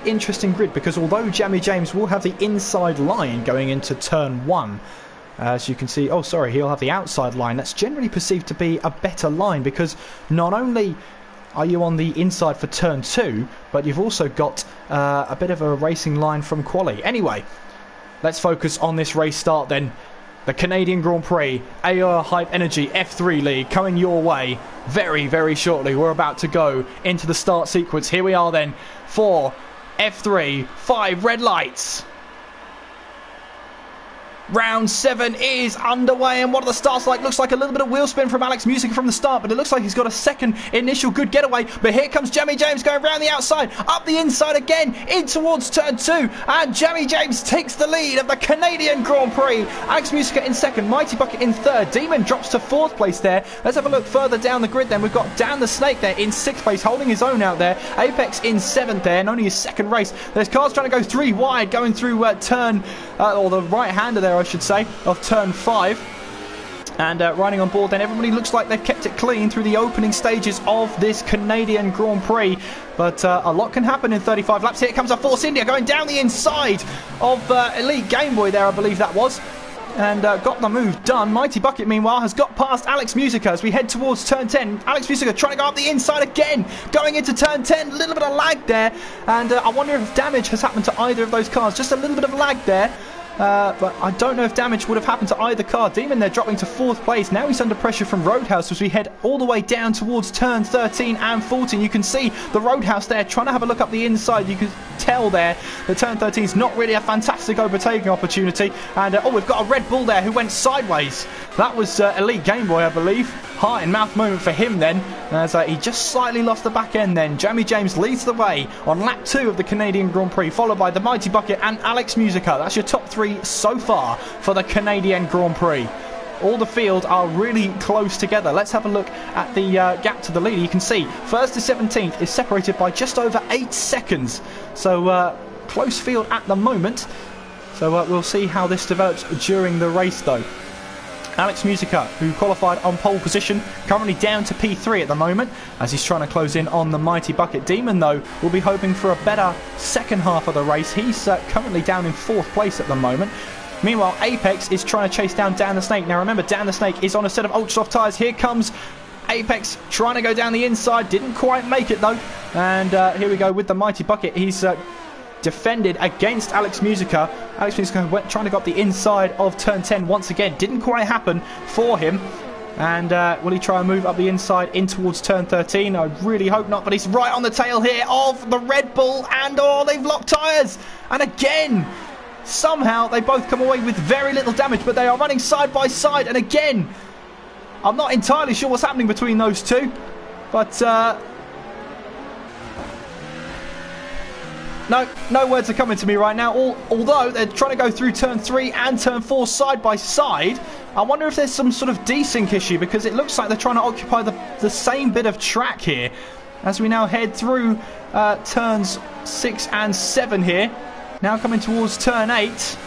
Speaker 1: interesting grid, because although Jamie James will have the inside line going into turn 1, as you can see, oh sorry, he'll have the outside line. That's generally perceived to be a better line, because not only are you on the inside for turn 2, but you've also got a bit of a racing line from quali. Anyway, let's focus on this race start then. The Canadian Grand Prix AOR Hype Energy F3 League coming your way very, very shortly. We're about to go into the start sequence. Here we are then for F3, 5 red lights. Round 7 is underway, and what are the starts like? Looks like a little bit of wheel spin from Alex Musica from the start, but it looks like he's got a second initial good getaway. But here comes Jamie James going around the outside, up the inside again, in towards turn 2, and Jamie James takes the lead of the Canadian Grand Prix. Alex Musica in second, Mighty Bucket in third, Demon drops to 4th place there. Let's have a look further down the grid then. We've got Dan the Snake there in 6th place, holding his own out there. Apex in 7th there, and only his second race. There's cars trying to go 3 wide, going through turn, or the right-hander there I should say, of turn 5, and riding on board then. Everybody looks like they've kept it clean through the opening stages of this Canadian Grand Prix, but a lot can happen in 35 laps. Here comes a Force India going down the inside of Elite Game Boy there, I believe that was, and got the move done. Mighty Bucket meanwhile has got past Alex Musica as we head towards turn 10. Alex Musica trying to go up the inside again, going into turn 10. A little bit of lag there, and I wonder if damage has happened to either of those cars. Just a little bit of lag there. But I don't know if damage would have happened to either car. Demon there dropping to 4th place. Now he's under pressure from Roadhouse as we head all the way down towards turn 13 and 14. You can see the Roadhouse there trying to have a look up the inside. You can tell there that turn 13 is not really a fantastic overtaking opportunity. And oh, we've got a Red Bull there who went sideways. That was Elite Game Boy, I believe. Heart in mouth moment for him then, as he just slightly lost the back end then. Jamie James leads the way on lap 2 of the Canadian Grand Prix, followed by the Mighty Bucket and Alex Musica. That's your top 3 so far for the Canadian Grand Prix. All the field are really close together. Let's have a look at the gap to the leader. You can see 1st to 17th is separated by just over 8 seconds. So close field at the moment. So we'll see how this develops during the race though. Alex Musica, who qualified on pole position, currently down to P3 at the moment, as he's trying to close in on the Mighty Bucket. Demon, though, will be hoping for a better second half of the race. He's currently down in 4th place at the moment. Meanwhile, Apex is trying to chase down Dan the Snake. Now remember, Dan the Snake is on a set of ultra soft tyres. Here comes Apex trying to go down the inside. Didn't quite make it, though. And here we go with the Mighty Bucket. He's defended against Alex Musica. Alex Musica went trying to go up the inside of turn 10 once again. Didn't quite happen for him. And will he try and move up the inside in towards turn 13? I really hope not, but he's right on the tail here of the Red Bull, and oh, they've locked tyres. And again, somehow they both come away with very little damage, but they are running side by side. And again, I'm not entirely sure what's happening between those two, but no words are coming to me right now. Although they're trying to go through turn 3 and turn 4 side by side. I wonder if there's some sort of desync issue, because it looks like they're trying to occupy the same bit of track here. As we now head through turns 6 and 7 here. Now coming towards turn 8.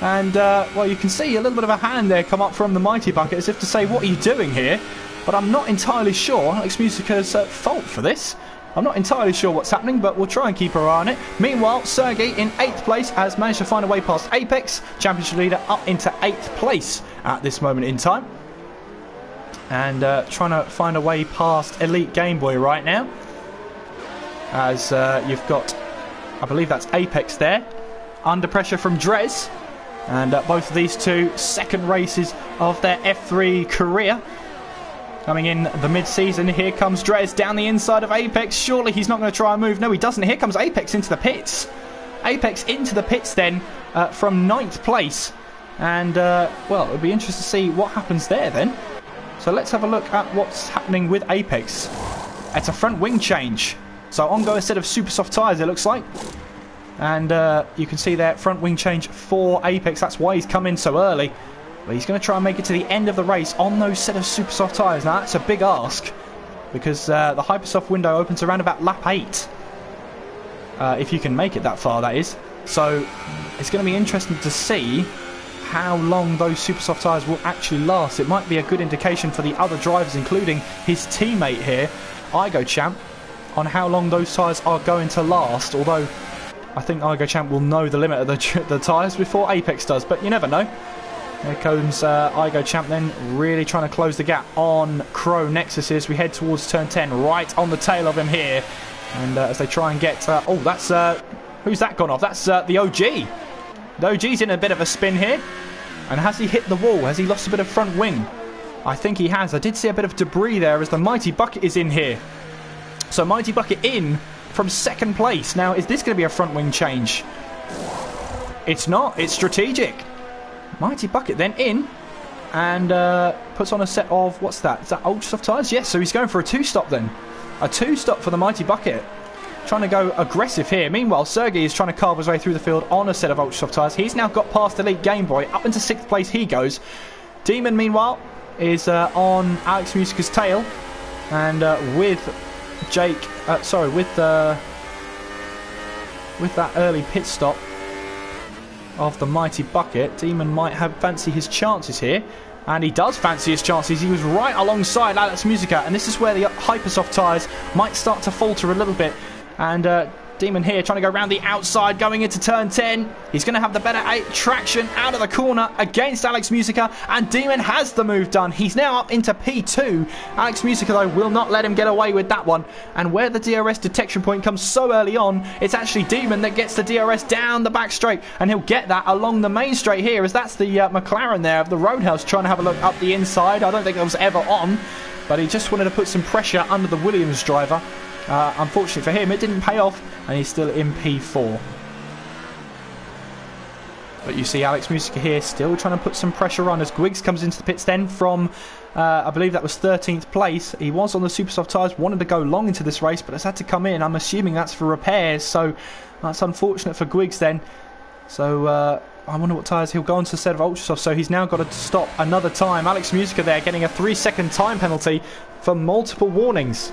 Speaker 1: And, well, you can see a little bit of a hand there come up from the Mighty Bucket, as if to say, what are you doing here? But I'm not entirely sure Alex Musica's fault for this. I'm not entirely sure what's happening, but we'll try and keep our eye on it. Meanwhile, Sergey in 8th place has managed to find a way past Apex, championship leader, up into 8th place at this moment in time. And trying to find a way past Elite Game Boy right now. As you've got, I believe that's Apex there, under pressure from Drez. And both of these two second races of their F3 career. Coming in the mid-season, here comes Drez down the inside of Apex. Surely he's not going to try and move. No, he doesn't. Here comes Apex into the pits. Apex into the pits then from 9th place. And, well, it'll be interesting to see what happens there then. So let's have a look at what's happening with Apex. It's a front wing change. So ongoing set of super soft tyres, it looks like. And you can see there, front wing change for Apex. That's why he's come in so early. But he's going to try and make it to the end of the race on those set of super soft tyres. Now, that's a big ask, because the Hypersoft window opens around about lap 8. If you can make it that far, that is. So it's going to be interesting to see how long those super soft tyres will actually last. It might be a good indication for the other drivers, including his teammate here, Igo Champ, on how long those tyres are going to last. Although I think Igo Champ will know the limit of the tyres before Apex does, but you never know. There comes Igo Champ then, really trying to close the gap on Crow Nexus as we head towards turn 10, right on the tail of him here. And as they try and get... oh, that's... who's that gone off? That's the OG. The OG's in a bit of a spin here. And has he hit the wall? Has he lost a bit of front wing? I think he has. I did see a bit of debris there as the Mighty Bucket is in here. So Mighty Bucket in from 2nd place. Now, is this going to be a front wing change? It's not. It's strategic. Mighty Bucket then in and puts on a set of, what's that? Is that Ultra Soft tyres? Yes, so he's going for a 2-stop then. A 2-stop for the Mighty Bucket. Trying to go aggressive here. Meanwhile, Sergey is trying to carve his way through the field on a set of Ultra Soft tyres. He's now got past Elite Game Boy. Up into 6th place he goes. Demon, meanwhile, is on Alex Musica's tail. And with Jake, with that early pit stop of the Mighty Bucket, Demon might fancy his chances here. And he does fancy his chances. He was right alongside Alex Musica, and this is where the Hypersoft tyres might start to falter a little bit. And Demon here trying to go around the outside, going into turn 10. He's going to have the better traction out of the corner against Alex Musica, and Demon has the move done. He's now up into P2. Alex Musica, though, will not let him get away with that one. And where the DRS detection point comes so early on, it's actually Demon that gets the DRS down the back straight, and he'll get that along the main straight here, as that's the McLaren there of the Roadhouse trying to have a look up the inside. I don't think it was ever on, but he just wanted to put some pressure under the Williams driver. Unfortunately for him, it didn't pay off, and he's still in P4. But you see Alex Musica here still trying to put some pressure on as Gwiggs comes into the pits then from, I believe that was 13th place. He was on the super soft tyres, wanted to go long into this race, but has had to come in. I'm assuming that's for repairs, so that's unfortunate for Gwiggs then. So I wonder what tyres he'll go onto the set of Ultra Soft, so he's now got to stop another time. Alex Musica there getting a 3-second time penalty for multiple warnings.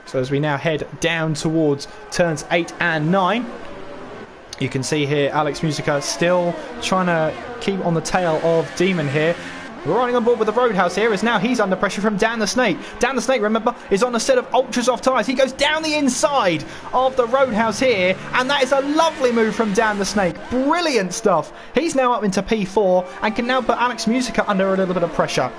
Speaker 1: So as we now head down towards turns 8 and 9, you can see here Alex Musica still trying to keep on the tail of Demon here. We're running on board with the Roadhouse here, as now he's under pressure from Dan the Snake. Dan the Snake, remember, is on a set of Ultra Soft tyres. He goes down the inside of the Roadhouse here, and that is a lovely move from Dan the Snake. Brilliant stuff. He's now up into P4 and can now put Alex Musica under a little bit of pressure.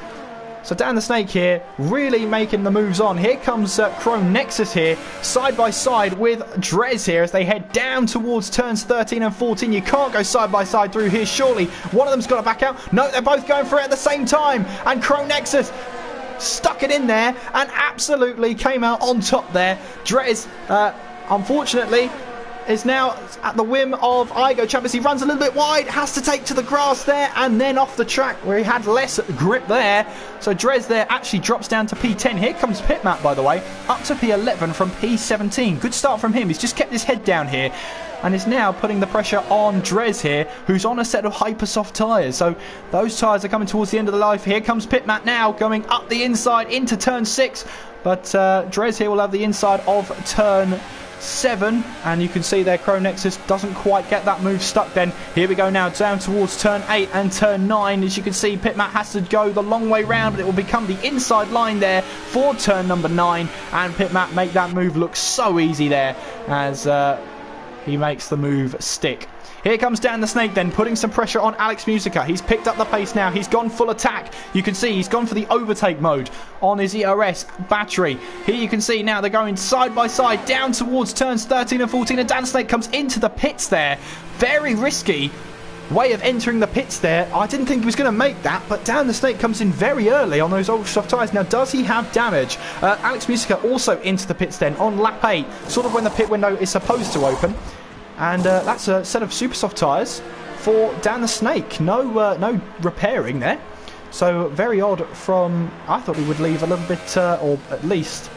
Speaker 1: So Dan the Snake here, really making the moves on. Here comes Chrome Nexus here, side by side with Drez here as they head down towards turns 13 and 14. You can't go side by side through here, surely. One of them's got to back out. No, they're both going for it at the same time. And Chrome Nexus stuck it in there and absolutely came out on top there. Drez, unfortunately, is now at the whim of Igo Champ as he runs a little bit wide, has to take to the grass there and then off the track where he had less grip there. So Drez there actually drops down to P10. Here comes Pitmat, by the way, up to P11 from P17. Good start from him. He's just kept his head down here and is now putting the pressure on Drez here, who's on a set of Hypersoft tyres. So those tyres are coming towards the end of the life. Here comes Pitmat now, going up the inside into turn 6. But Drez here will have the inside of turn 7, and you can see there Cronexus doesn't quite get that move stuck then. Here we go now down towards turn 8 and turn 9. As you can see, Pitmat has to go the long way round, but it will become the inside line there for turn number 9, and Pitmat make that move look so easy there as he makes the move stick. Here comes Dan the Snake then, putting some pressure on Alex Musica. He's picked up the pace now. He's gone full attack. You can see he's gone for the overtake mode on his ERS battery. Here you can see now they're going side by side down towards turns 13 and 14. And Dan the Snake comes into the pits there. Very risky way of entering the pits there. I didn't think he was going to make that, but Dan the Snake comes in very early on those ultra soft tyres. Now, does he have damage? Alex Musica also into the pits then on lap 8, sort of when the pit window is supposed to open. And that's a set of super soft tyres for Dan the Snake. No repairing there. So very odd from... I thought he would leave a little bit, or at least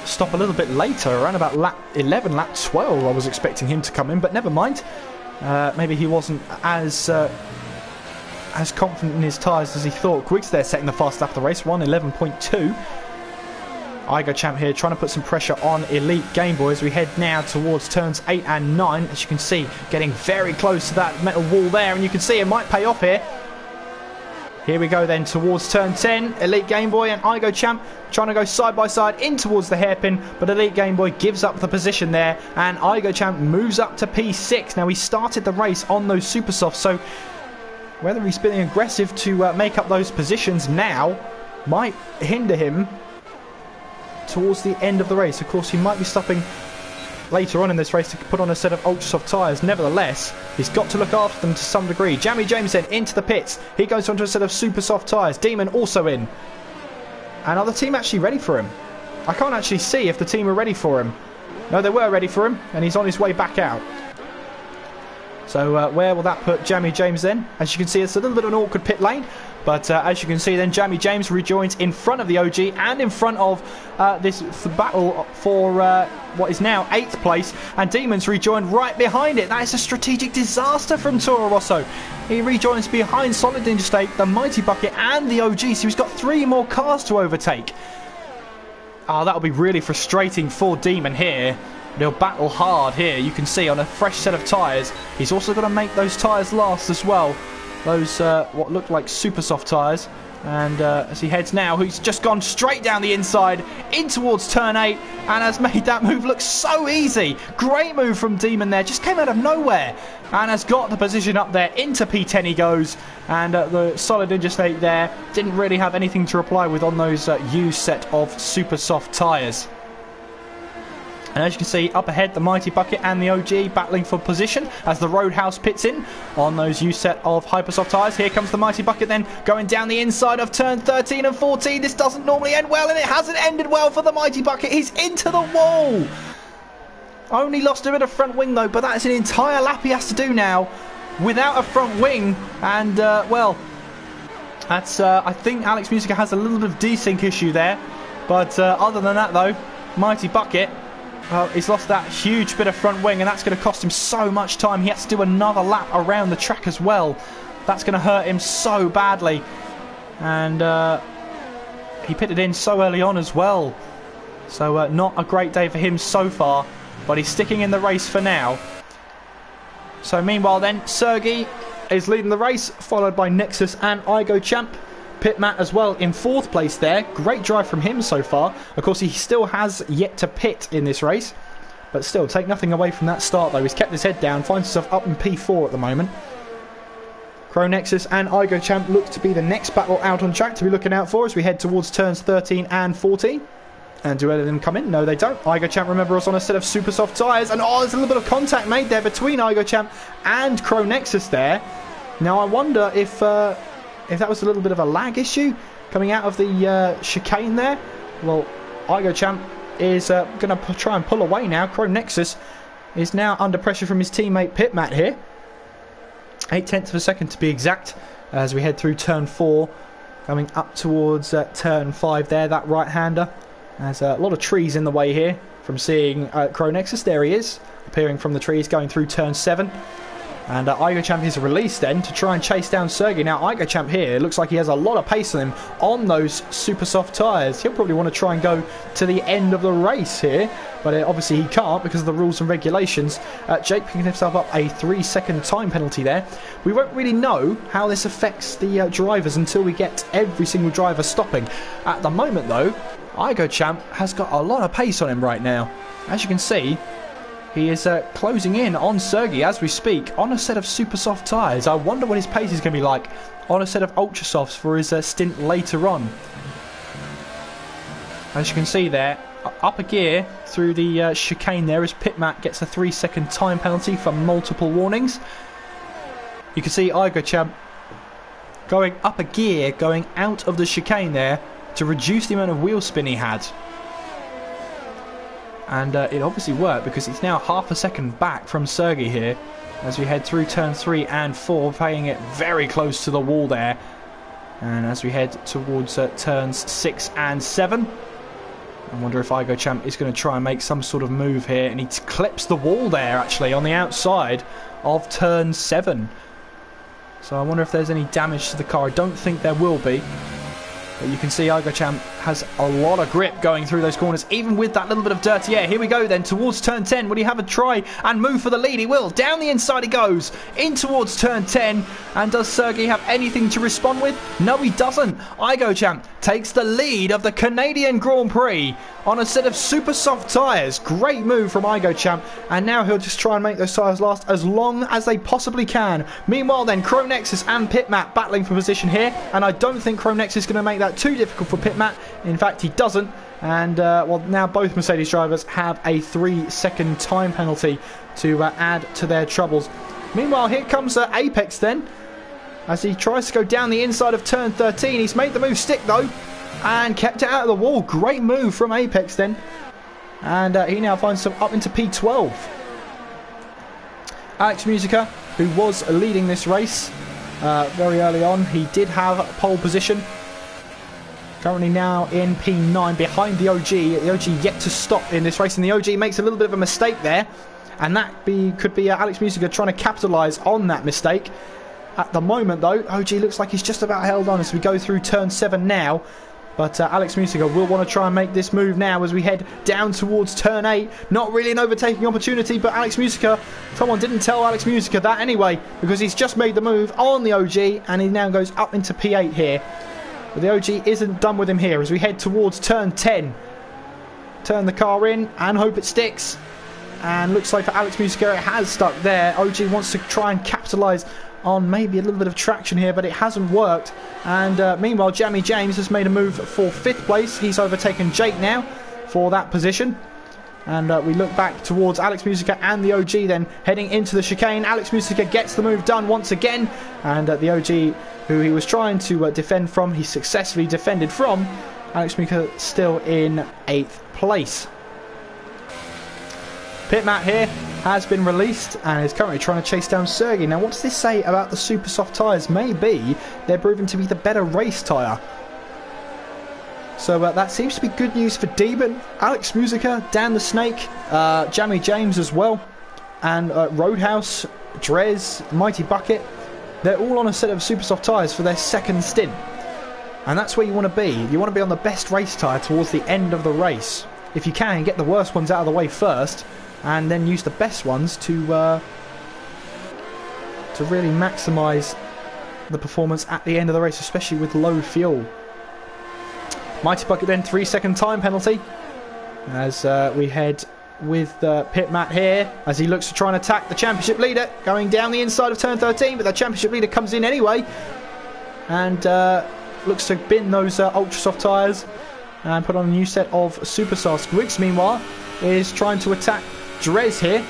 Speaker 1: stop a little bit later, around about lap 11, lap 12 I was expecting him to come in, but never mind. Maybe he wasn't as confident in his tyres as he thought. Griggs there setting the fast lap of the race, 1:11.2. Igo Champ here trying to put some pressure on Elite Game Boy as we head now towards turns 8 and 9. As you can see, getting very close to that metal wall there, and you can see it might pay off here. Here we go then towards turn 10. Elite Game Boy and Igo Champ trying to go side by side in towards the hairpin, but Elite Game Boy gives up the position there, and Igo Champ moves up to P6. Now, he started the race on those super softs, so whether he's being aggressive to make up those positions now might hinder him towards the end of the race. Of course, he might be stopping later on in this race to put on a set of ultra soft tyres. Nevertheless, he's got to look after them to some degree. Jamie James then into the pits. He goes onto a set of super soft tyres. Demon also in. And are the team actually ready for him? I can't actually see if the team are ready for him. No, they were ready for him, and he's on his way back out. So where will that put Jamie James then? As you can see, it's a little bit of an awkward pit lane. But as you can see then, Jamie James rejoins in front of the OG and in front of this battle for what is now 8th place. And Demons rejoined right behind it. That is a strategic disaster from Toro Rosso. He rejoins behind Solid Ninja State, the Mighty Bucket and the OG. So he's got 3 more cars to overtake. Oh, that'll be really frustrating for Demon here. They'll battle hard here. You can see on a fresh set of tyres. He's also got to make those tyres last as well. Those what look like super soft tyres. And as he heads now, he's just gone straight down the inside in towards turn 8 and has made that move look so easy. Great move from Demon there, just came out of nowhere and has got the position up there. Into P10 he goes, and the Solid Ninja State there didn't really have anything to reply with on those used set of super soft tyres. And as you can see, up ahead, the Mighty Bucket and the OG battling for position as the Roadhouse pits in on those used set of Hypersoft tyres. Here comes the Mighty Bucket then going down the inside of turn 13 and 14. This doesn't normally end well, and it hasn't ended well for the Mighty Bucket. He's into the wall. Only lost a bit of front wing though, but that's an entire lap he has to do now without a front wing. And, well, that's, I think Alex Musica has a little bit of desync issue there. But other than that though, Mighty Bucket... he's lost that huge bit of front wing, and that's going to cost him so much time. He has to do another lap around the track as well. That's going to hurt him so badly. And he pitted in so early on as well. So not a great day for him so far, but he's sticking in the race for now. So meanwhile then, Sergey is leading the race, followed by Nexus and Igo Champ. Pitmat as well in 4th place there. Great drive from him so far. Of course, he still has yet to pit in this race. But still, take nothing away from that start though. He's kept his head down, finds himself up in P4 at the moment. Cronexus and Igo Champ look to be the next battle out on track to be looking out for as we head towards turns 13 and 14. And do any of them come in? No, they don't. Igo Champ, remember, is on a set of super soft tyres. And oh, there's a little bit of contact made there between Igo Champ and Cronexus there. Now, I wonder if that was a little bit of a lag issue coming out of the chicane there. Well, Igo Champ is going to try and pull away now. Chrome Nexus is now under pressure from his teammate Pitmat here. 0.8 of a second to be exact, as we head through turn 4, coming up towards turn 5 there, that right-hander. There's a lot of trees in the way here from seeing Chrome Nexus. There he is, appearing from the trees, going through turn 7. And IgoChamp is released then to try and chase down Sergey. Now IgoChamp here looks like he has a lot of pace on him on those super soft tyres. He'll probably want to try and go to the end of the race here, but obviously he can't because of the rules and regulations. Jake picking himself up a 3-second time penalty there. We won't really know how this affects the drivers until we get every single driver stopping. At the moment though, IgoChamp has got a lot of pace on him right now. As you can see, he is closing in on Sergey as we speak on a set of super soft tyres. I wonder what his pace is going to be like on a set of ultra softs for his stint later on. As you can see there, up a gear through the chicane there as Pitmat gets a 3-second time penalty for multiple warnings. You can see IgoChamp going up a gear, going out of the chicane there to reduce the amount of wheel spin he had. And it obviously worked because it's now half a second back from Sergey here as we head through turn 3 and 4, playing it very close to the wall there. And as we head towards turns 6 and 7, I wonder if IgoChamp is going to try and make some sort of move here, and he clips the wall there actually on the outside of turn 7. So I wonder if there's any damage to the car. I don't think there will be. But you can see IgoChamp has a lot of grip going through those corners, even with that little bit of dirty air. Here we go then, towards turn 10. Will he have a try and move for the lead? He will. Down the inside he goes, in towards turn 10. And does Sergey have anything to respond with? No, he doesn't. IgoChamp takes the lead of the Canadian Grand Prix on a set of super soft tyres. Great move from IgoChamp. And now he'll just try and make those tyres last as long as they possibly can. Meanwhile then, Chrome Nexus and Pitmat battling for position here. And I don't think Chrome Nexus is going to make that too difficult for Pitmat. In fact, he doesn't. And well, now both Mercedes drivers have a 3-second time penalty to add to their troubles. Meanwhile, here comes Apex then, as he tries to go down the inside of turn 13. He's made the move stick though, and kept it out of the wall. Great move from Apex then. And he now finds himself up into P12. Alex Musica, who was leading this race very early on, he did have pole position. Currently now in P9 behind the OG. The OG yet to stop in this race, and the OG makes a little bit of a mistake there, and that could be Alex Musica trying to capitalise on that mistake. At the moment though, OG looks like he's just about held on as we go through turn 7 now. But Alex Musica will want to try and make this move now as we head down towards turn 8. Not really an overtaking opportunity, but Alex Musica, someone didn't tell Alex Musica that anyway, because he's just made the move on the OG, and he now goes up into P8 here. But the OG isn't done with him here as we head towards turn 10. Turn the car in and hope it sticks. And looks like for Alex Musica it has stuck there. OG wants to try and capitalise on maybe a little bit of traction here, but it hasn't worked. And meanwhile, Jamie James has made a move for 5th place. He's overtaken Jake now for that position. And we look back towards Alex Musica and the OG then heading into the chicane. Alex Musica gets the move done once again. And the OG, who he was trying to defend from, he successfully defended from. Alex Musica still in 8th place. Pitmat here has been released and is currently trying to chase down Sergey. Now, what does this say about the super soft tyres? Maybe they're proving to be the better race tyre. So that seems to be good news for Demon, Alex Musica, Dan the Snake, Jamie James as well, and Roadhouse, Drez, Mighty Bucket. They're all on a set of super soft tyres for their second stint. And that's where you want to be. You want to be on the best race tyre towards the end of the race. If you can, get the worst ones out of the way first, and then use the best ones to really maximise the performance at the end of the race, especially with low fuel. Mighty Bucket then 3-second time penalty as we head with Pitmat here as he looks to try and attack the championship leader going down the inside of turn 13, but the championship leader comes in anyway and looks to bin those ultra soft tyres and put on a new set of super softs. Griggs meanwhile is trying to attack Drez here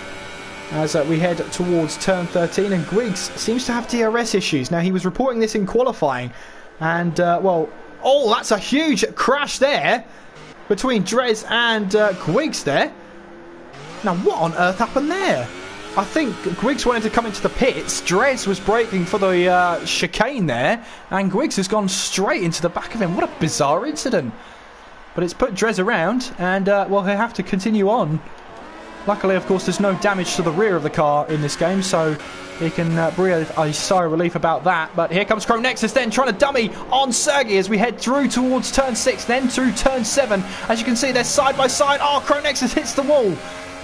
Speaker 1: as we head towards turn 13, and Griggs seems to have DRS issues. Now, he was reporting this in qualifying, and well, oh, that's a huge crash there between Drez and Griggs there. Now, what on earth happened there? I think Griggs wanted to come into the pits. Drez was braking for the chicane there, and Griggs has gone straight into the back of him. What a bizarre incident. But it's put Drez around, and, well, he'll have to continue on. Luckily, of course, there's no damage to the rear of the car in this game, so he can breathe a sigh of relief about that. But here comes Cronexus then, trying to dummy on Sergey as we head through towards turn 6, then through turn 7. As you can see, they're side by side. Oh, Cronexus hits the wall.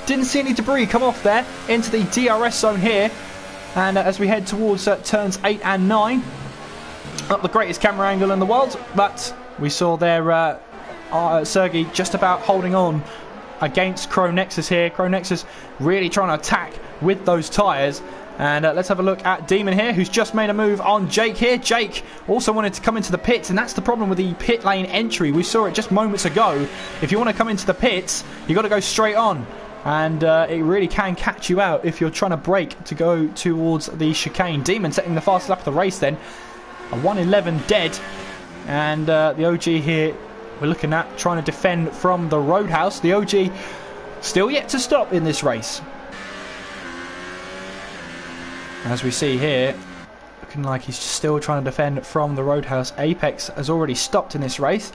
Speaker 1: Didn't see any debris come off there into the DRS zone here. And as we head towards turns 8 and 9, not the greatest camera angle in the world, but we saw there Sergey just about holding on against Cronexus here. Cronexus really trying to attack with those tyres. And let's have a look at Demon here, who's just made a move on Jake here. Jake also wanted to come into the pits, and that's the problem with the pit lane entry. We saw it just moments ago. If you want to come into the pits, you've got to go straight on. And it really can catch you out if you're trying to brake to go towards the chicane. Demon setting the fastest lap of the race then. A 1:11 dead. And the OG here, we're looking at trying to defend from the Roadhouse. The OG still yet to stop in this race. As we see here, looking like he's still trying to defend from the Roadhouse. Apex has already stopped in this race.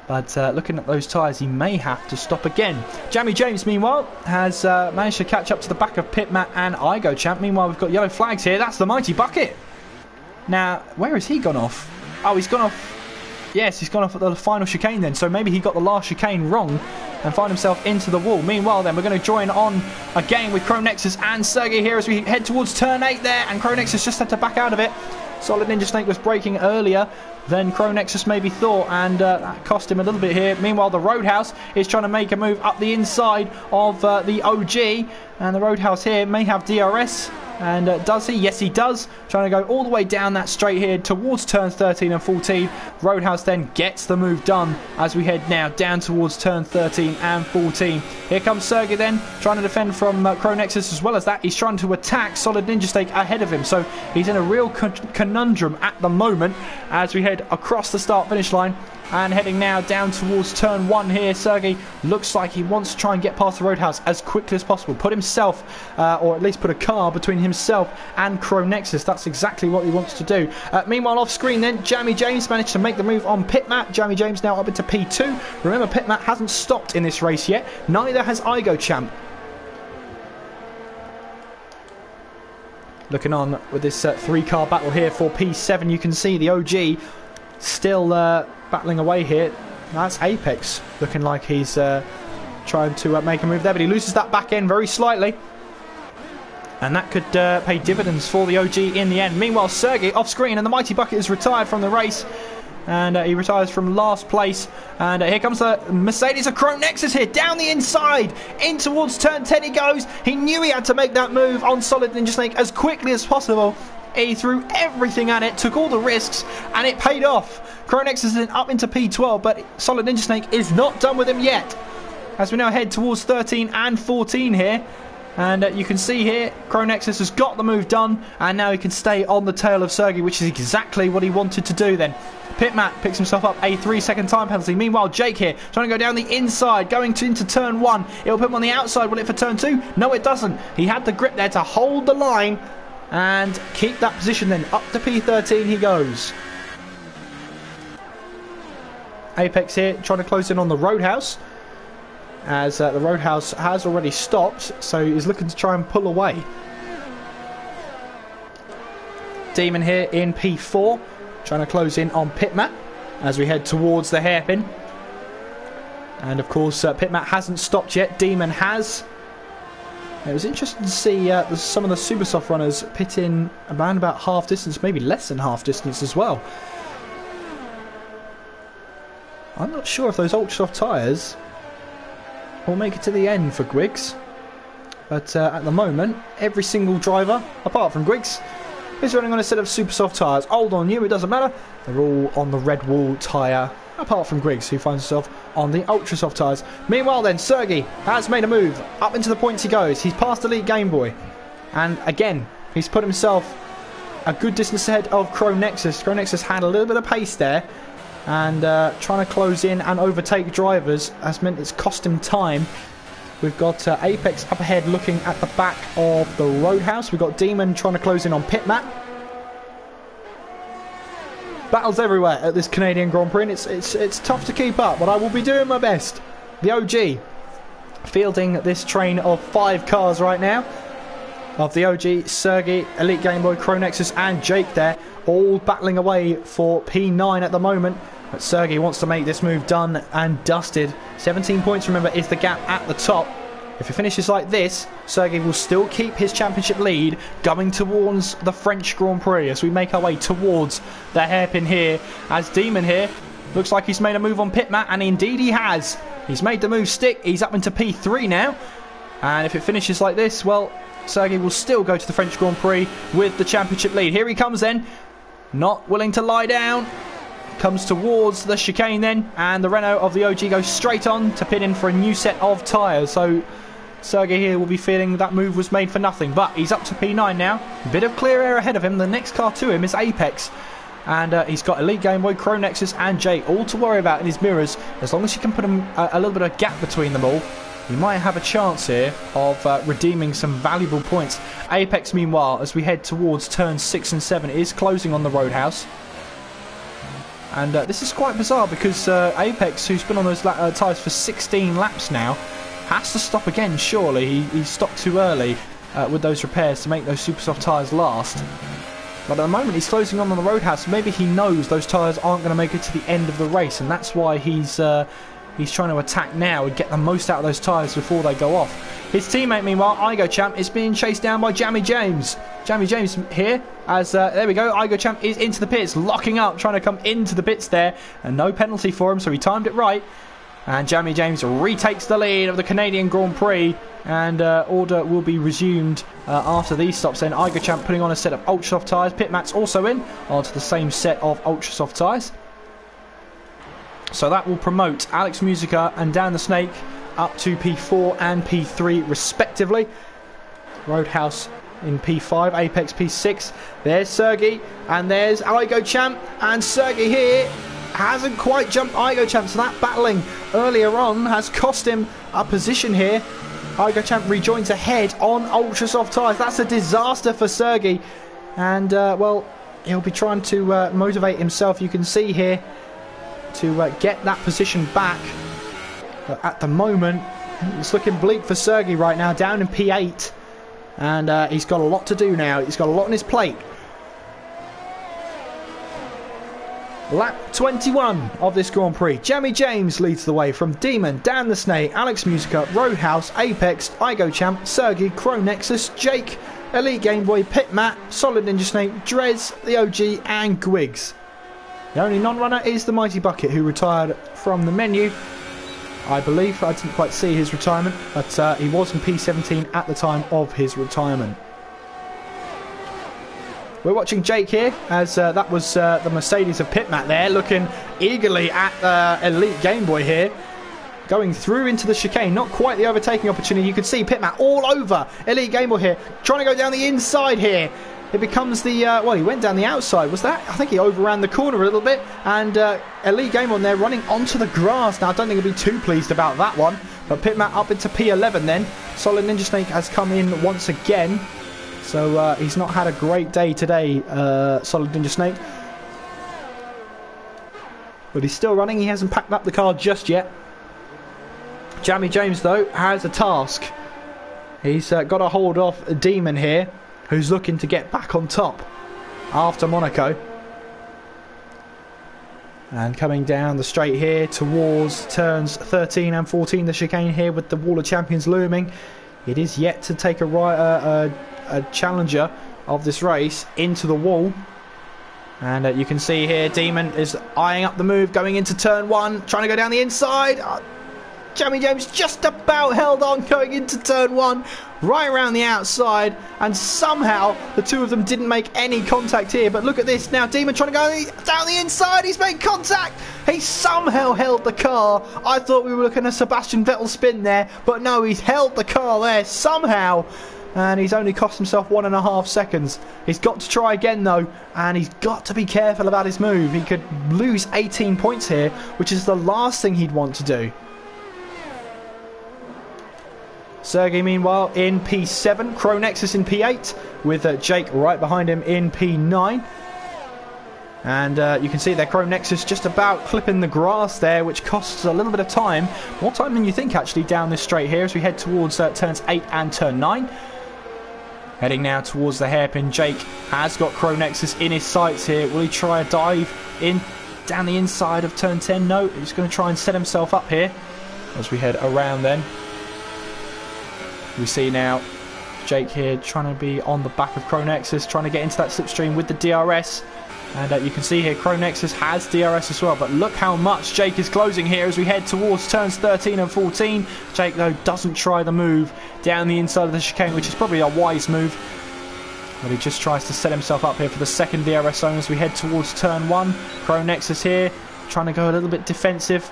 Speaker 1: But looking at those tyres, he may have to stop again. Jamie James, meanwhile, has managed to catch up to the back of Pitmat and Igo Champ. Meanwhile, we've got yellow flags here. That's the Mighty Bucket. Now, where has he gone off? Oh, he's gone off. Yes, he's gone off at the final chicane then. So maybe he got the last chicane wrong and find himself into the wall. Meanwhile then, we're going to join on again with Cronexus and Sergey here as we head towards turn 8 there. And Cronexus just had to back out of it. Solid Ninja Snake was braking earlier than Cronexus maybe thought, and that cost him a little bit here. Meanwhile, the Roadhouse is trying to make a move up the inside of the OG, and the Roadhouse here may have DRS. And does he? Yes, he does. Trying to go all the way down that straight here towards turns 13 and 14. Roadhouse then gets the move done as we head now down towards turn 13 and 14. Here comes Sergey then, trying to defend from Cronexus. As well as that, he's trying to attack Solid Ninja Snake ahead of him. So he's in a real conundrum at the moment as we head across the start-finish line. And heading now down towards turn 1 here. Sergey looks like he wants to try and get past the Roadhouse as quickly as possible. Put himself, or at least put a car between himself and Cronexus. That's exactly what he wants to do. Meanwhile, off screen then, Jamie James managed to make the move on Pitmat. Jamie James now up into P2. Remember, Pitmat hasn't stopped in this race yet. Neither has Igo Champ. Looking on with this 3-car battle here for P7. You can see the OG still battling away here. That's Apex looking like he's trying to make a move there, but he loses that back end very slightly, and that could pay dividends for the OG in the end. Meanwhile, Sergey off screen, and the Mighty Bucket is retired from the race, and he retires from last place. And here comes the Mercedes of Cronexus here, down the inside, in towards turn 10 he goes. He knew he had to make that move on Solid Ninja Snake as quickly as possible. He threw everything at it, took all the risks, and it paid off. Cronexus is up into P12, but Solid Ninja Snake is not done with him yet. As we now head towards 13 and 14 here. And you can see here, Cronexus has got the move done, and now he can stay on the tail of Sergey, which is exactly what he wanted to do then. Pitmat picks himself up a 3-second time penalty. Meanwhile, Jake here, trying to go down the inside, going into turn 1. It'll put him on the outside, will it, for turn 2? No, it doesn't. He had the grip there to hold the line and keep that position then. Up to P13 he goes. Apex here trying to close in on the Roadhouse, as the Roadhouse has already stopped, so he's looking to try and pull away. Demon here in P4 trying to close in on Pitmat as we head towards the hairpin. And of course Pitmat hasn't stopped yet, Demon has. It was interesting to see some of the Supersoft runners pit in around about half distance, maybe less than half distance as well. I'm not sure if those Ultrasoft tyres will make it to the end for Griggs. But at the moment, every single driver, apart from Griggs, is running on a set of Supersoft tyres. Old or new, it doesn't matter. They're all on the red wall tyre, apart from Griggs, who finds himself on the Ultrasoft tyres. Meanwhile then, Sergey has made a move. Up into the points he goes. He's past Elite Game Boy. And again, he's put himself a good distance ahead of Cronexus. Cronexus had a little bit of pace there, and trying to close in and overtake drivers has meant it's cost him time. We've got Apex up ahead looking at the back of the Roadhouse. We've got Demon trying to close in on Pitmat. Battles everywhere at this Canadian Grand Prix, and it's tough to keep up, but I will be doing my best. The OG fielding this train of 5 cars right now. Of the OG, Sergey, Elite Game Boy, Cronexus and Jake there, all battling away for P9 at the moment. But Sergey wants to make this move done and dusted. 17 points, remember, is the gap at the top. If it finishes like this, Sergey will still keep his championship lead going towards the French Grand Prix as we make our way towards the hairpin here. As Demon here looks like he's made a move on Pitmat, and indeed he has. He's made the move stick. He's up into P3 now. And if it finishes like this, well, Sergey will still go to the French Grand Prix with the championship lead. Here he comes then. Not willing to lie down. Comes towards the chicane then, and the Renault of the OG goes straight on to pit in for a new set of tyres. So Sergey here will be feeling that move was made for nothing, but he's up to P9 now. Bit of clear air ahead of him. The next car to him is Apex, and he's got Elite Game Boy, Cronexus and Jake all to worry about in his mirrors. As long as he can put a little bit of gap between them all, he might have a chance here of redeeming some valuable points. Apex, meanwhile, as we head towards turns 6 and 7, is closing on the Roadhouse. And this is quite bizarre because Apex, who's been on those tyres for 16 laps now, has to stop again, surely. He stopped too early with those repairs to make those super soft tyres last. But at the moment he's closing on the Roadhouse. Maybe he knows those tyres aren't going to make it to the end of the race, and that's why he's trying to attack now and get the most out of those tyres before they go off. His teammate, meanwhile, Igo Champ, is being chased down by Jammy James. Jammy James here, as there we go, Igo Champ is into the pits, locking up, trying to come into the pits there, and no penalty for him, so he timed it right. And Jammy James retakes the lead of the Canadian Grand Prix, and order will be resumed after these stops. Then Igo Champ putting on a set of ultra soft tyres. Pitmat's also in onto the same set of ultra soft tyres. So that will promote Alex Musica and Dan the Snake up to P4 and P3 respectively. Roadhouse in P5, Apex P6. There's Sergey and there's Igo Champ, and Sergey here hasn't quite jumped Igo Champ, so that battling earlier on has cost him a position here. Igo Champ rejoins ahead on ultra soft tyres. That's a disaster for Sergey, and well, he'll be trying to motivate himself, you can see here, to get that position back. But at the moment it's looking bleak for Sergey right now, down in P8, and he's got a lot to do now. He's got a lot on his plate. Lap 21 of this Grand Prix. Jammy James leads the way from Demon, Dan the Snake, Alex Musica, Roadhouse, Apex, Igo Champ, Sergey, Cronexus, Jake, Elite Game Boy, Pitmat, Solid Ninja Snake, Drez, the OG and Gwigs. The only non-runner is the Mighty Bucket, who retired from the menu, I believe. I didn't quite see his retirement, but he was in P17 at the time of his retirement. We're watching Jake here, as that was the Mercedes of Pitmat there, looking eagerly at Elite Game Boy here. Going through into the chicane, not quite the overtaking opportunity. You could see Pitmat all over Elite Game Boy here, trying to go down the inside here. It becomes the, well, he went down the outside, was that? I think he overran the corner a little bit, and Elite Game on there running onto the grass. Now, I don't think he'll be too pleased about that one, but Pitmat up into P11 then. Solid Ninja Snake has come in once again, so he's not had a great day today, Solid Ninja Snake. But he's still running, he hasn't packed up the car just yet. Jammy James, though, has a task. He's got to hold off a Demon here, who's looking to get back on top after Monaco. And coming down the straight here towards turns 13 and 14, the chicane here with the Wall of Champions looming. It is yet to take a challenger of this race into the wall. And you can see here Demon is eyeing up the move going into turn 1, trying to go down the inside. Jammy James just about held on going into turn 1, right around the outside, and somehow the two of them didn't make any contact here. But look at this now, Demon trying to go down the inside, he's made contact, he somehow held the car. I thought we were looking at Sebastian Vettel spin there, but no, he's held the car there somehow. and he's only cost himself 1.5 seconds. He's got to try again though, and he's got to be careful about his move. He could lose 18 points here, which is the last thing he'd want to do. Sergey meanwhile in P7, Cronexus in P8, with Jake right behind him in P9. And you can see there Cronexus just about clipping the grass there, which costs a little bit of time. More time than you think actually down this straight here as we head towards turns 8 and turn 9. Heading now towards the hairpin. Jake has got Cronexus in his sights here. Will he try a dive in down the inside of turn 10? No, he's going to try and set himself up here as we head around then. We see now Jake here trying to be on the back of Cronexus, trying to get into that slipstream with the DRS. And you can see here Cronexus has DRS as well, but look how much Jake is closing here as we head towards turns 13 and 14. Jake though doesn't try the move down the inside of the chicane, which is probably a wise move, but he just tries to set himself up here for the second DRS zone as we head towards turn 1. Cronexus here trying to go a little bit defensive,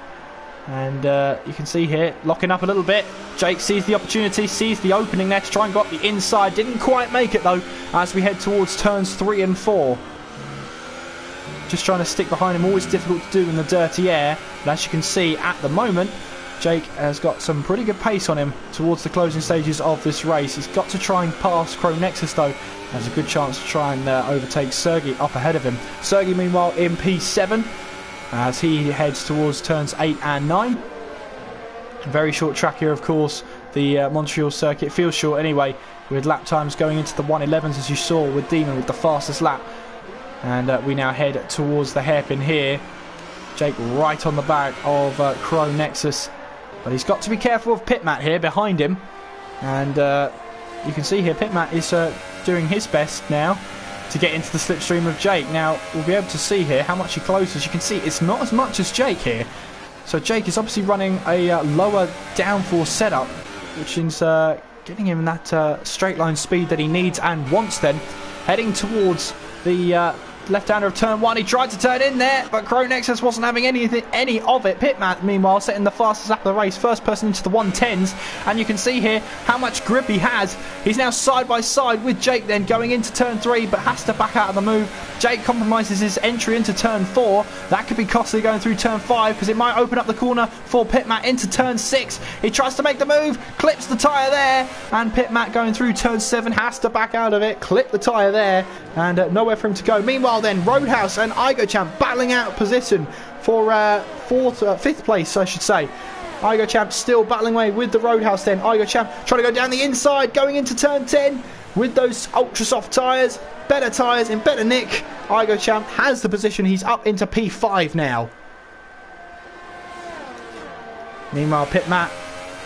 Speaker 1: and you can see here locking up a little bit. Jake sees the opportunity, sees the opening there to try and go up the inside, didn't quite make it though as we head towards turns 3 and 4. Just trying to stick behind him, always difficult to do in the dirty air. But as you can see at the moment, Jake has got some pretty good pace on him towards the closing stages of this race. He's got to try and pass Cronexus though. Has a good chance to try and overtake Sergey up ahead of him. Sergey meanwhile in P7 as he heads towards turns 8 and 9. Very short track here of course. The Montreal circuit feels short anyway, with lap times going into the 1:11s as you saw with Demon with the fastest lap. And we now head towards the hairpin here. Jake right on the back of Cronexus. But he's got to be careful of Pitmat here behind him. And you can see here Pitmat is doing his best now to get into the slipstream of Jake. Now we'll be able to see here how much he closes. You can see it's not as much as Jake here. So Jake is obviously running a lower downforce setup, which is getting him that straight line speed that he needs and wants then. Heading towards the left-hander of turn 1. He tried to turn in there, but Cronexus wasn't having any of it. Pitmat, meanwhile, setting the fastest lap of the race. First person into the 110s. And you can see here how much grip he has. He's now side by side with Jake then going into turn 3, but has to back out of the move. Jake compromises his entry into turn 4. That could be costly going through turn 5 because it might open up the corner for Pitmat into turn 6. He tries to make the move, clips the tyre there, and Pitmat going through turn 7 has to back out of it, clip the tyre there, and nowhere for him to go. Meanwhile then, Roadhouse and Igochamp battling out position for 5th place, I should say. Igochamp still battling away with the Roadhouse then. Igochamp trying to go down the inside, going into turn 10 with those ultra soft tyres. Better tyres in better nick. Igochamp has the position. He's up into P5 now. Meanwhile, Pitmat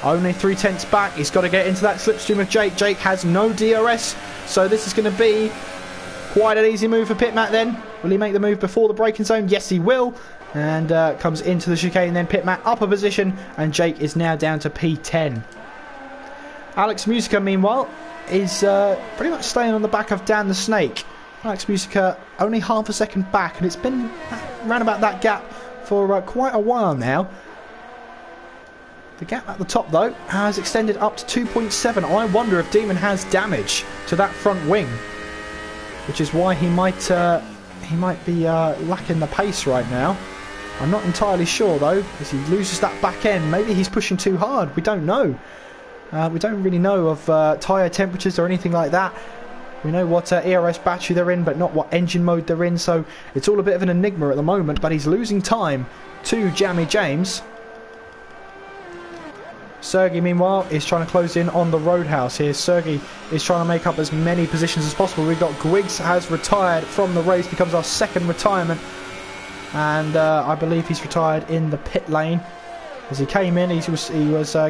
Speaker 1: only 3/10 back. He's got to get into that slipstream of Jake. Jake has no DRS, so this is going to be quite an easy move for Pitmat then. Will he make the move before the braking zone? Yes, he will. And comes into the chicane then. Pitmat up a position, and Jake is now down to P10. Alex Musica, meanwhile, is pretty much staying on the back of Dan the Snake. Alex Musica only half a second back, and it's been around about that gap for quite a while now. The gap at the top, though, has extended up to 2.7. I wonder if Demon has damage to that front wing, which is why he might be lacking the pace right now. I'm not entirely sure though, as he loses that back end. Maybe he's pushing too hard. We don't know. We don't really know of tyre temperatures or anything like that. We know what ERS battery they're in, but not what engine mode they're in. So it's all a bit of an enigma at the moment. But he's losing time to Jammy James. Sergey, meanwhile, is trying to close in on the Roadhouse here. Sergey is trying to make up as many positions as possible. We've got Griggs has retired from the race, becomes our second retirement. And I believe he's retired in the pit lane. As he came in, he was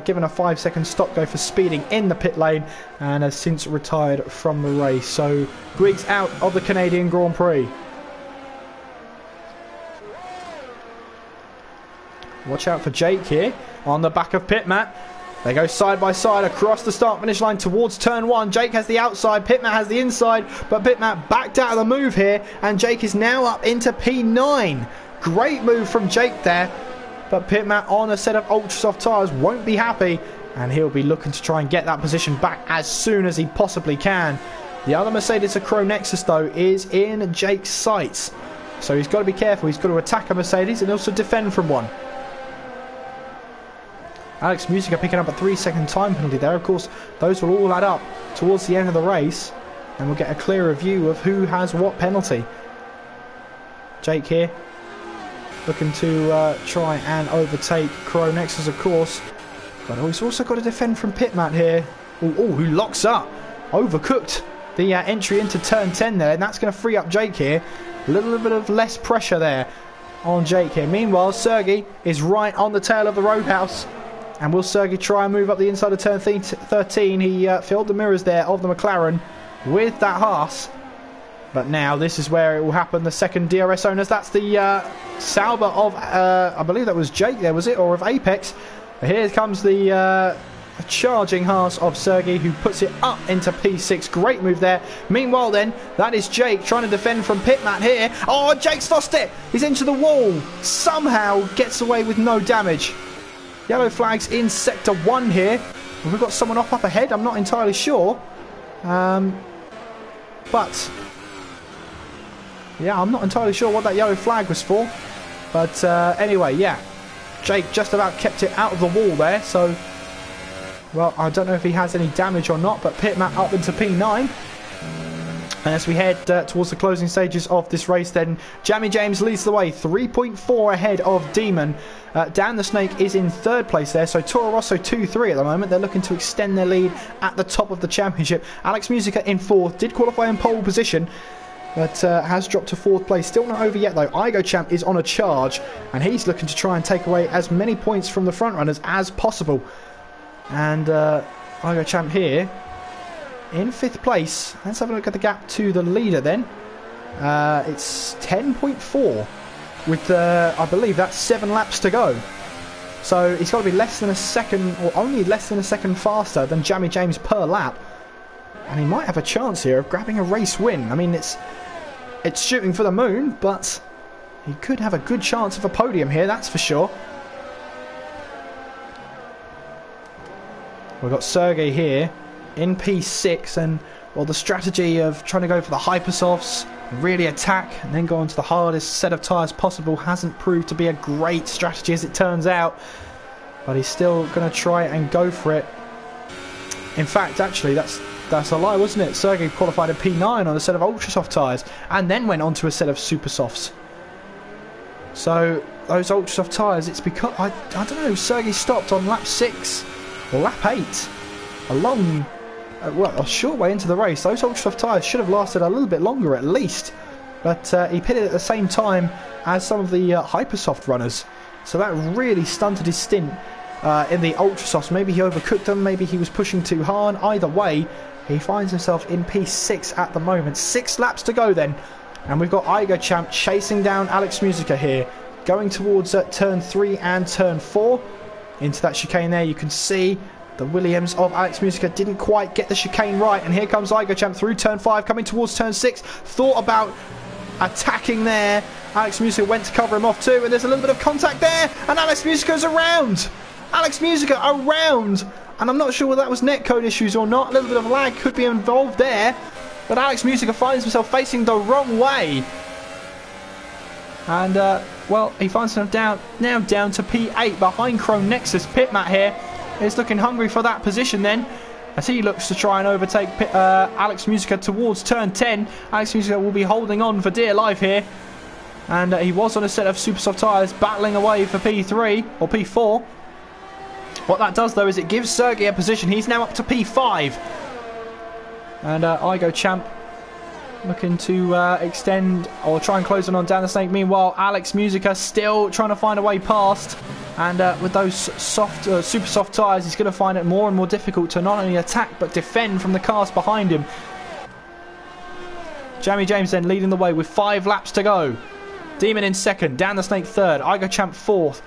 Speaker 1: given a 5-second stop go for speeding in the pit lane and has since retired from the race. So Griggs out of the Canadian Grand Prix. Watch out for Jake here on the back of Pitmat. They go side by side across the start finish line towards turn 1. Jake has the outside, Pitmat has the inside, but Pitmat backed out of the move here, and Jake is now up into P9. Great move from Jake there, but Pitmat on a set of ultra soft tyres won't be happy and he'll be looking to try and get that position back as soon as he possibly can. The other Mercedes, the Crow Nexus, though, is in Jake's sights, so he's got to be careful. He's got to attack a Mercedes and also defend from one. Alex Musica picking up a 3-second time penalty there. Of course, those will all add up towards the end of the race, and we'll get a clearer view of who has what penalty. Jake here, looking to try and overtake Crow Nexus, of course. But he's also got to defend from pit mat here. Who locks up? Overcooked the entry into turn 10 there, and that's going to free up Jake here. A little bit of less pressure there on Jake here. Meanwhile, Sergey is right on the tail of the Roadhouse. And will Sergey try and move up the inside of turn 13? He filled the mirrors there of the McLaren with that Haas. But now this is where it will happen. The second DRS owners. That's the Sauber of, I believe that was Jake there, was it? Or of Apex. Here comes the charging Haas of Sergey, who puts it up into P6. Great move there. Meanwhile then, that is Jake trying to defend from pit mat here. Oh, Jake's lost it. He's into the wall. Somehow gets away with no damage. Yellow flags in sector 1 here. We've got someone up ahead. I'm not entirely sure. But yeah, I'm not entirely sure what that yellow flag was for. But anyway, yeah. Jake just about kept it out of the wall there. So, well, I don't know if he has any damage or not. But pit mat up into P9. And as we head towards the closing stages of this race, then Jamie James leads the way, 3.4 ahead of Demon. Dan the Snake is in third place there, so Toro Rosso 2-3 at the moment. They're looking to extend their lead at the top of the championship. Alex Musica in fourth, did qualify in pole position, but has dropped to fourth place. Still not over yet though. Igo Champ is on a charge, and he's looking to try and take away as many points from the front runners as possible. And Igo Champ here in fifth place. Let's have a look at the gap to the leader then. It's 10.4 with I believe that's 7 laps to go. So he's got to be less than a second, or only less than a second faster than Jamie James per lap. And he might have a chance here of grabbing a race win. I mean, it's shooting for the moon, but he could have a good chance of a podium here, that's for sure. We've got Sergey here in P6, and well, the strategy of trying to go for the hypersofts, really attack, and then go onto the hardest set of tyres possible hasn't proved to be a great strategy as it turns out. But he's still going to try and go for it. In fact, actually, that's a lie, wasn't it? Sergey qualified in P9 on a set of ultra soft tyres, and then went onto a set of super softs. So those ultra soft tyres, it's because I don't know. Sergey stopped on lap 6 or lap 8, a long. Well, a short way into the race. Those ultra soft tyres should have lasted a little bit longer at least, but he pitted at the same time as some of the hypersoft runners, so that really stunted his stint in the ultra softs. Maybe he overcooked them, maybe he was pushing too hard. Either way, he finds himself in P6 at the moment. 6 laps to go then, and we've got Igo Champ chasing down Alex Musica here, going towards turn 3 and turn 4 into that chicane there. You can see the Williams of Alex Musica didn't quite get the chicane right, and here comes Igo Champ through turn 5, coming towards turn 6. Thought about attacking there. Alex Musica went to cover him off too, and there's a little bit of contact there, and Alex Musica's around. Alex Musica around, and I'm not sure whether that was netcode issues or not. A little bit of lag could be involved there, but Alex Musica finds himself facing the wrong way. And, well, he finds himself now down to P8 behind Crow Nexus. Pit mat here is looking hungry for that position then, as he looks to try and overtake Alex Musica towards turn 10. Alex Musica will be holding on for dear life here, and he was on a set of super soft tyres, battling away for P3 or P4. What that does though is it gives Sergey a position. He's now up to P5, and Igo Champ looking to extend or try and close on Dan the Snake. Meanwhile, Alex Musica still trying to find a way past, and with those super soft tyres, he's going to find it more and more difficult to not only attack but defend from the cars behind him. Jamie James then leading the way with 5 laps to go. Demon in second, Dan the Snake third, Igo Champ fourth,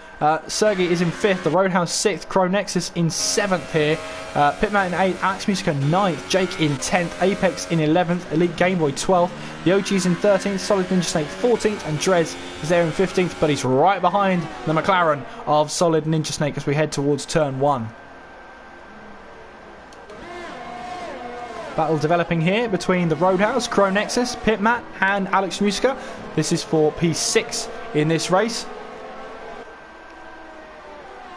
Speaker 1: Sergey is in fifth, the Roadhouse sixth, Crow Nexus in seventh here, Pitman in eighth, Alex Musica ninth, Jake in 10th, Apex in 11th, Elite Gameboy 12th, the OG's in 13th, Solid Ninja Snake 14th, and Drez is there in 15th, but he's right behind the McLaren of Solid Ninja Snake as we head towards turn 1. Battle developing here between the Roadhouse, Chrome Nexus, Pitmat and Alex Musica. This is for P6 in this race.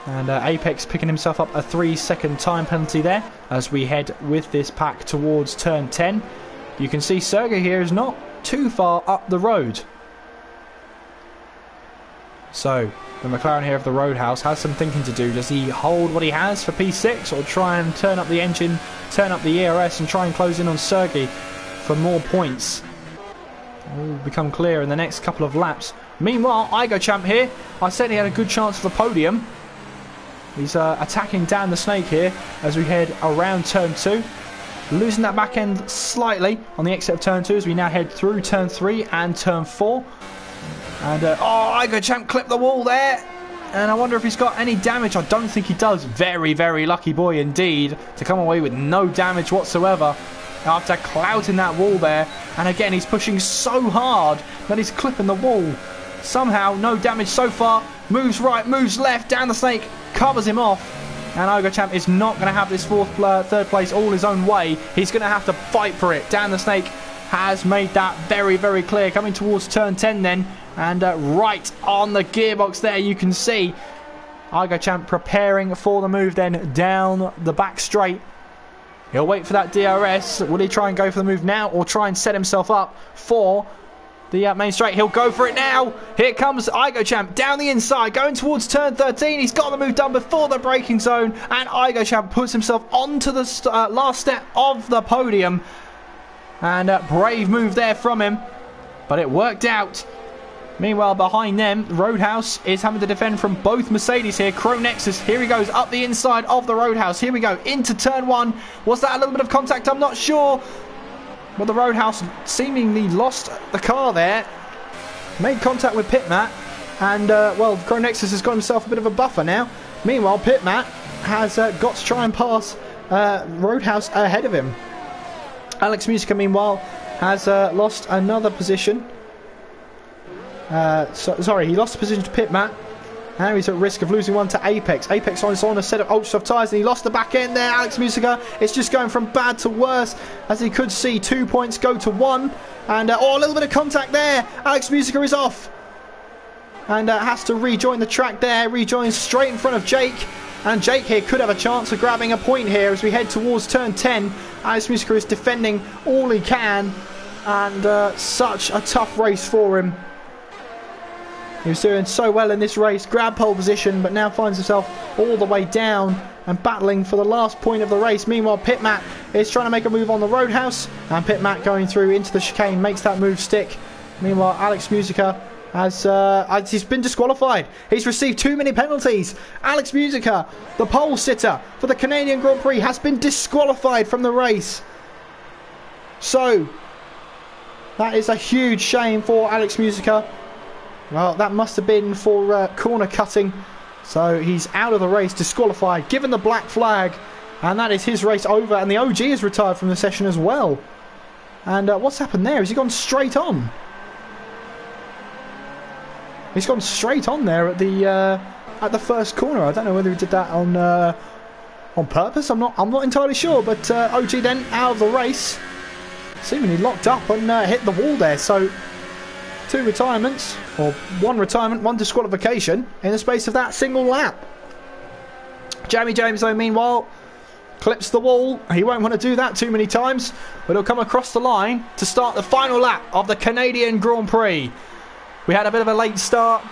Speaker 1: And Apex picking himself up a 3-second time penalty there as we head with this pack towards turn 10. You can see Sergey here is not too far up the road. So the McLaren here of the Roadhouse has some thinking to do. Does he hold what he has for P6 or try and turn up the engine, turn up the ERS and try and close in on Sergey for more points? It will become clear in the next couple of laps. Meanwhile, Igochamp here, I said he had a good chance for the podium. He's attacking down the snake here as we head around turn 2. Losing that back end slightly on the exit of turn 2 as we now head through turn 3 and turn 4. And, Igochamp clipped the wall there. And I wonder if he's got any damage. I don't think he does. Very, very lucky boy indeed to come away with no damage whatsoever after clouting that wall there. And again, he's pushing so hard that he's clipping the wall. Somehow, no damage so far. Moves right, moves left, down the snake, covers him off. And Igochamp is not going to have this third place all his own way. He's going to have to fight for it. Down the snake has made that very, very clear. Coming towards turn 10 then. And right on the gearbox there, you can see Igochamp preparing for the move then down the back straight. He'll wait for that DRS. Will he try and go for the move now or try and set himself up for the main straight? He'll go for it now. Here comes Igochamp down the inside, going towards turn 13. He's got the move done before the braking zone, and Igochamp puts himself onto the last step of the podium. And a brave move there from him, but it worked out. Meanwhile, behind them, Roadhouse is having to defend from both Mercedes here. Chrome Nexus, here he goes, up the inside of the Roadhouse. Here we go, into turn 1. Was that a little bit of contact? I'm not sure. But the Roadhouse seemingly lost the car there. Made contact with Pitmat. And, well, Chrome Nexus has got himself a bit of a buffer now. Meanwhile, Pitmat has got to try and pass Roadhouse ahead of him. Alex Musica, meanwhile, has lost another position. Sorry, he lost the position to Pitmat. Now he's at risk of losing one to Apex. Apex on a set of ultra soft tyres and he lost the back end there. Alex Musica is just going from bad to worse as he could see 2 points go to 1. And a little bit of contact there. Alex Musica is off. And has to rejoin the track there. Rejoins straight in front of Jake. And Jake here could have a chance of grabbing a point here as we head towards turn 10. Alex Musica is defending all he can. And such a tough race for him. He was doing so well in this race, grabbed pole position, but now finds himself all the way down and battling for the last point of the race. Meanwhile, Pitmat is trying to make a move on the Roadhouse, and Pitmat going through into the chicane makes that move stick. Meanwhile, Alex Musica has he's been disqualified. He's received too many penalties. Alex Musica, the pole sitter for the Canadian Grand Prix, has been disqualified from the race. So, that is a huge shame for Alex Musica. Well, that must have been for corner cutting. So he's out of the race, disqualified, given the black flag. And that is his race over. And the OG is retired from the session as well. And what's happened there? Has he gone straight on? He's gone straight on there at the first corner. I don't know whether he did that on purpose. I'm not entirely sure. But OG then out of the race. Seemingly locked up and hit the wall there. So 2 retirements, or 1 retirement, 1 disqualification in the space of that single lap. Jamie James, though, meanwhile, clips the wall. He won't want to do that too many times, but he'll come across the line to start the final lap of the Canadian Grand Prix. We had a bit of a late start,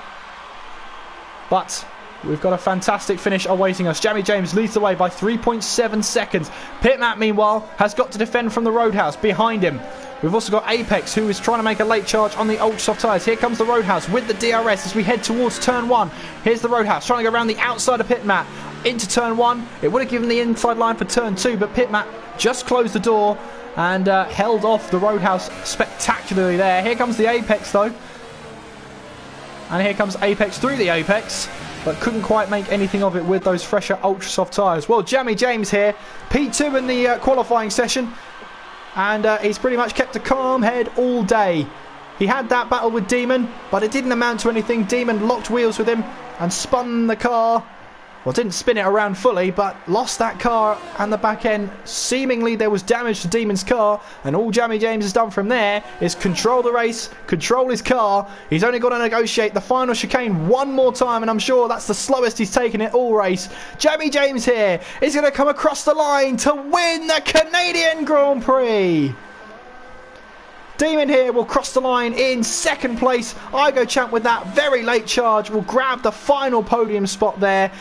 Speaker 1: but we've got a fantastic finish awaiting us. Jamie James leads the way by 3.7 seconds. Pitmat, meanwhile, has got to defend from the Roadhouse behind him. We've also got Apex, who is trying to make a late charge on the ultra soft tyres. Here comes the Roadhouse with the DRS as we head towards turn 1. Here's the Roadhouse trying to go around the outside of Pitmat into turn 1. It would have given the inside line for turn 2, but Pitmat just closed the door and held off the Roadhouse spectacularly there. Here comes the Apex, though. And here comes Apex through the Apex, but couldn't quite make anything of it with those fresher ultra soft tyres. Well, Jamie James here, P2 in the qualifying session. And he's pretty much kept a calm head all day. He had that battle with Demon, but it didn't amount to anything. Demon locked wheels with him and spun the car Well, didn't spin it around fully, but lost that car and the back end. Seemingly there was damage to Demon's car, and all Jammy James has done from there is control the race, control his car. He's only got to negotiate the final chicane one more time, and I'm sure that's the slowest he's taken it all race. Jammy James here is going to come across the line to win the Canadian Grand Prix. Demon here will cross the line in second place. Igo Champ with that very late charge will grab the final podium spot there.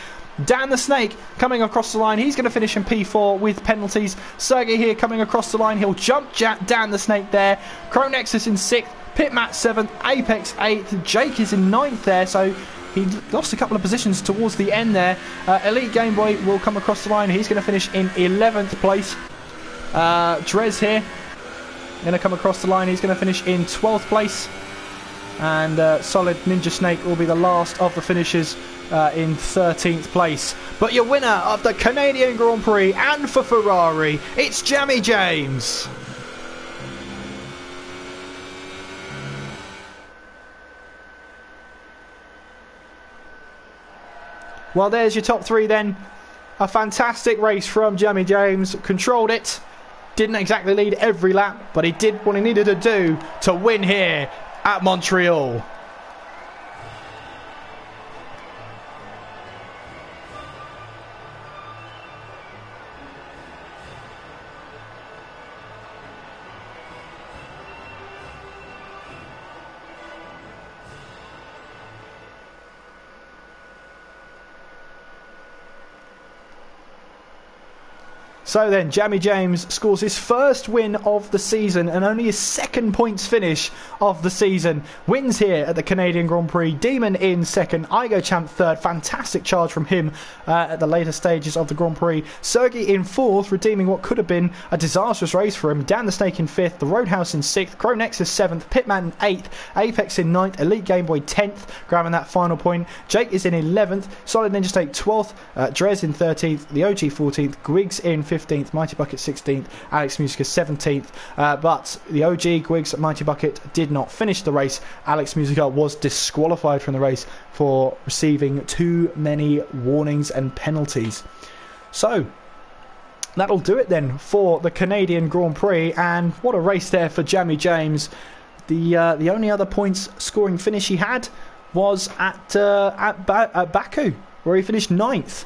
Speaker 1: Dan the Snake coming across the line. He's going to finish in P4 with penalties. Sergey here coming across the line. He'll jump Dan the Snake there. Cronexus in 6th. Pitmat 7th. Apex 8th. Jake is in 9th there. So he lost a couple of positions towards the end there. Elite Game Boy will come across the line. He's going to finish in 11th place. Drez here going to come across the line. He's going to finish in 12th place. And Solid Ninja Snake will be the last of the finishers in 13th place. But your winner of the Canadian Grand Prix and for Ferrari, it's Jammy James. Well, there's your top 3 then. A fantastic race from Jammy James. Controlled it. Didn't exactly lead every lap, but he did what he needed to do to win here at Montreal. So then, Jammy James scores his first win of the season and only his second points finish of the season. Wins here at the Canadian Grand Prix. Demon in second, Igo Champ third. Fantastic charge from him at the later stages of the Grand Prix. Sergey in fourth, redeeming what could have been a disastrous race for him. Dan the Snake in fifth, the Roadhouse in sixth, Cronexus seventh, Pitman in eighth, Apex in ninth, Elite Game Boy 10th, grabbing that final point. Jake is in 11th, Solid Ninja Snake 12th, Drez in 13th, the OG 14th, Griggs in 15th, Mighty Bucket 16th, Alex Musica 17th, but the OG Griggs Mighty Bucket did not finish the race. Alex Musica was disqualified from the race for receiving too many warnings and penalties. So that'll do it then for the Canadian Grand Prix, and what a race there for Jammy James. The only other points scoring finish he had was at Baku, where he finished 9th.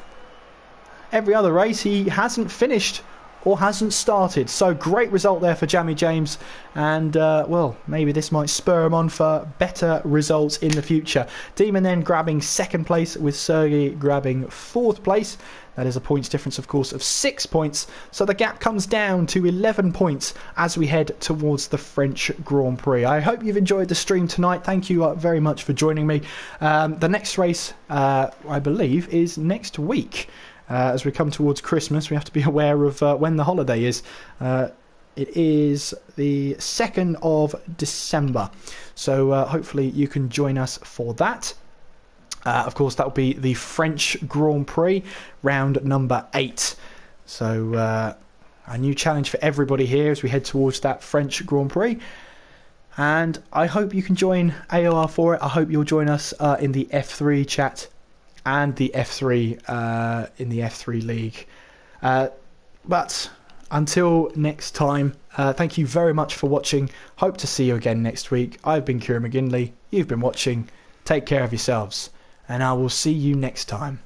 Speaker 1: Every other race he hasn't finished or hasn't started. So great result there for Jammy James, and well, maybe this might spur him on for better results in the future. Demon then grabbing second place, with Sergey grabbing fourth place. That is a points difference, of course, of 6 points. So the gap comes down to 11 points as we head towards the French Grand Prix. I hope you've enjoyed the stream tonight. Thank you very much for joining me. The next race, I believe, is next week. As we come towards Christmas, we have to be aware of when the holiday is. It is the 2nd of December. So hopefully you can join us for that. Of course, that will be the French Grand Prix, round number 8. So a new challenge for everybody here as we head towards that French Grand Prix. And I hope you can join AOR for it. I hope you'll join us in the F3 chat and the F3 in the F3 League. But until next time, thank you very much for watching. Hope to see you again next week. I've been Kieran McGinley. You've been watching. Take care of yourselves, and I will see you next time.